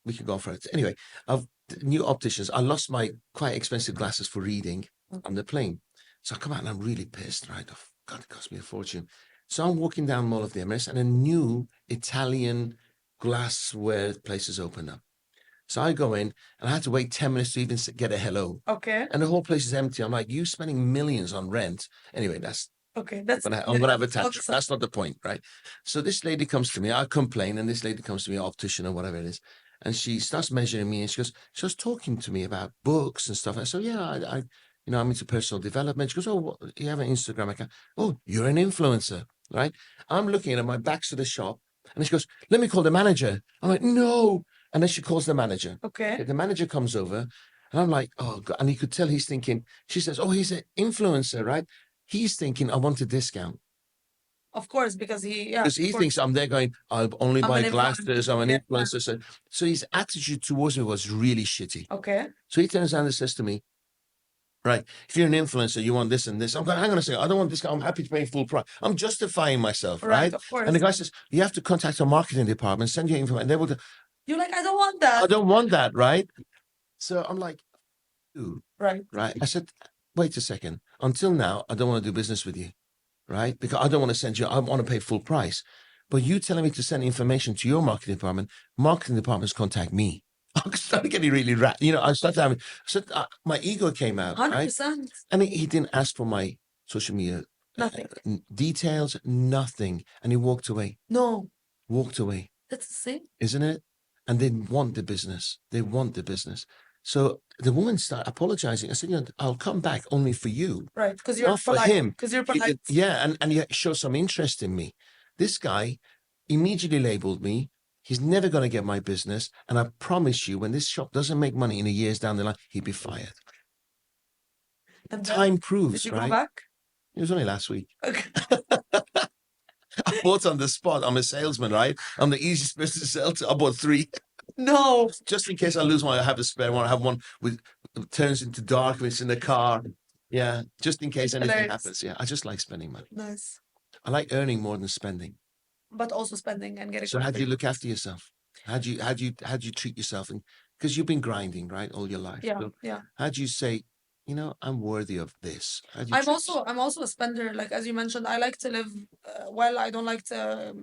we can go for it. Anyway, I've new opticians. I lost my quite expensive glasses for reading on the plane. So I come out and I'm really pissed, right? Oh, God, it cost me a fortune. So I'm walking down Mall of the Emirates and a new Italian glassware place has opened up. So I go in and I had to wait 10 minutes to even get a hello. Okay. And the whole place is empty. I'm like, you spending millions on rent. Anyway, that's Okay. That's. I'm gonna have a that's tantrum. awesome. That's not the point, right? So this lady comes to me. I complain, and this lady comes to me, optician or whatever it is, and she starts measuring me, and she was talking to me about books and stuff. I said, yeah, I I'm into personal development. She goes, oh, what, you have an Instagram account? Oh, you're an influencer, right? I'm looking at her, my back's to the shop, and she goes, let me call the manager. I'm like, no, and then she calls the manager. Okay. The manager comes over, and I'm like, oh God, and you could tell he's thinking. She says, oh, he's an influencer, right? He's thinking, I want a discount. Of course, because he. Yeah. Because he of course. thinks I'm there going, I'll only I'm buy an glasses, influencer. I'm an Yeah. influencer. So his attitude towards me was really shitty. Okay. So he turns around and says to me, right, if you're an influencer, you want this and this. I'm going, hang on a second, I don't want this guy, I'm happy to pay full price. I'm justifying myself, right? Of course. And the guy says, you have to contact our marketing department, send your information. They will do, You're like, I don't want that. I don't want that, right? So I'm like, ooh, Right. right? I said, wait a second. Until now, I don't want to do business with you, right? Because I don't want to send you, I want to pay full price. But you telling me to send information to your marketing department contact me. I started getting really I started having, my ego came out, right? 100%. And he didn't ask for my social media Nothing. details, nothing. And he walked away, No, walked away, that's the same. isn't it? And they want the business. They want the business. So the woman started apologizing. I said, I'll come back only for you. Right, because you're Not for polite. him. Because you're polite. Yeah, and he showed some interest in me. This guy immediately labeled me. He's never going to get my business. And I promise you, when this shop doesn't make money in a year's down the line, he'd be fired. And Time proves, did you right? go back? It was only last week. Okay. I bought on the spot. I'm a salesman, right? I'm the easiest person to sell to. I bought 3. No. Just in case I lose one, I have a spare one. I have one with turns into dark when it's in the car. Yeah, just in case anything happens. Yeah, I just like spending money. Nice. I like earning more than spending. But also spending and getting. So how do you look after yourself? How do you treat yourself? And because you've been grinding, right, all your life. Yeah, So yeah. how do you say, I'm worthy of this? How do you I'm treat also a spender. Like as you mentioned, I like to live well. I don't like to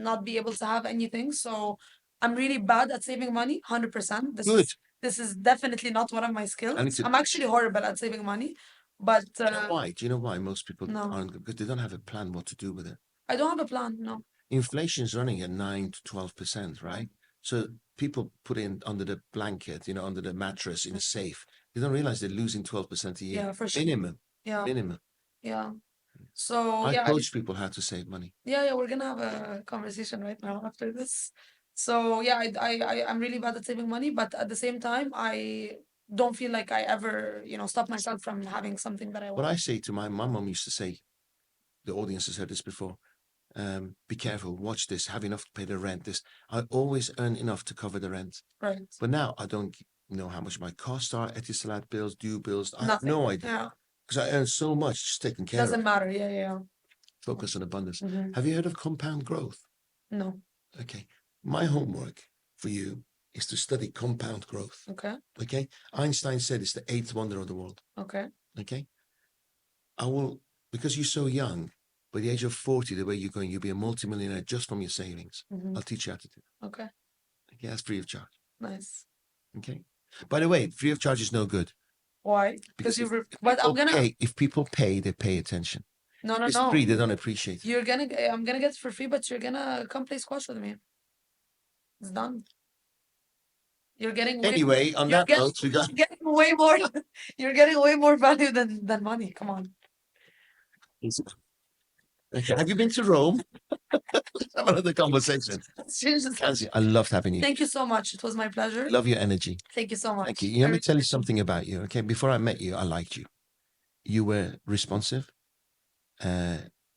not be able to have anything. So I'm really bad at saving money. 100%. Good. This is definitely not one of my skills. I'm actually horrible at saving money. But Do you know why? Do you know why most people No. aren't? Because they don't have a plan what to do with it. I don't have a plan. No. Inflation is running at 9 to 12%, right? So people put in under the blanket, under the mattress in a safe. They don't realize they're losing 12% a year. Yeah, for sure. Minimum. Yeah. Minimum. Yeah. So I yeah, coach people how to save money. yeah, we're gonna have a conversation right now after this. So yeah, I'm really bad at saving money, but at the same time, I don't feel like I ever, stop myself from having something that I What want. I say to my mum used to say, the audience has heard this before, be careful, watch this, have enough to pay the rent. I always earn enough to cover the rent. Right. But now I don't know how much my costs are, Etisalat bills, due bills. I have Nothing. no idea. Yeah. Because I earn so much just taking care of Doesn't it. matter. Yeah. Focus on abundance. Mhm. Have you heard of compound growth? No. Okay. My homework for you is to study compound growth. Okay. Okay. Einstein said it's the 8th wonder of the world. Okay. Okay. I will, because you're so young, by the age of 40, the way you're going, you'll be a multimillionaire just from your savings. Mhm. I'll teach you how to do it. Okay. Okay. That's free of charge. Nice. Okay. By the way, free of charge is no good. Why? Because Because if but I'm people gonna. pay, if people pay, they pay attention. No. It's free, they don't appreciate it. I'm gonna get it for free, but you're gonna come play squash with me. It's done. You're getting Anyway, on that note, we got. you're getting way more. You're getting way more value than money. Come on. Okay. Have you been to Rome? Let's have another conversation. Let's change the Kanzy, I loved having you. Thank you so much. It was my pleasure. Love your energy. Thank you so much. Thank you. Let me tell you something about you. Okay. Before I met you, I liked you. You were responsive.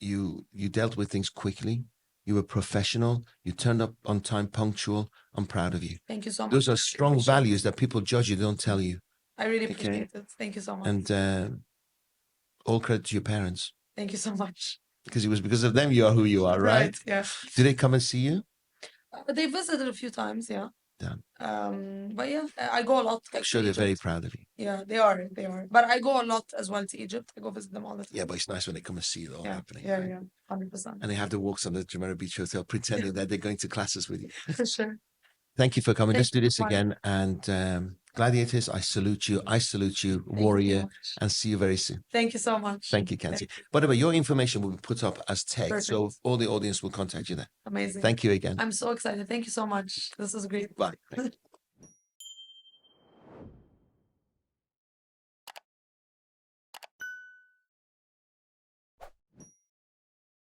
You dealt with things quickly. You were professional. You turned up on time, punctual. I'm proud of you. Thank you so much. Those are strong values that people judge you, don't tell you. I really appreciate it. Thank you so much. And all credit to your parents. Thank you so much. Because it was because of them you are who you are, right? Yeah. Did they come and see you? They visited a few times, yeah. Done. But yeah, I go a lot. I'm sure they're very proud of you. Yeah, they are. But I go a lot as well to Egypt. I go visit them all the time. Yeah, but it's nice when they come and see it all happening. Yeah, right? yeah, 100%. And they have the walks on the Jumeirah Beach Hotel, pretending that they're going to classes with you. For sure. Thank you for coming. Thank Let's do this you. again. And gladiators, I salute you. I salute you, Thank you so warrior, much. and see you very soon. Thank you so much. Thank you, Kanzy. By the way, your information will be put up as text, Perfect. so all the audience will contact you there. Amazing. Thank you again. I'm so excited. Thank you so much. This is great. Bye. Thank you.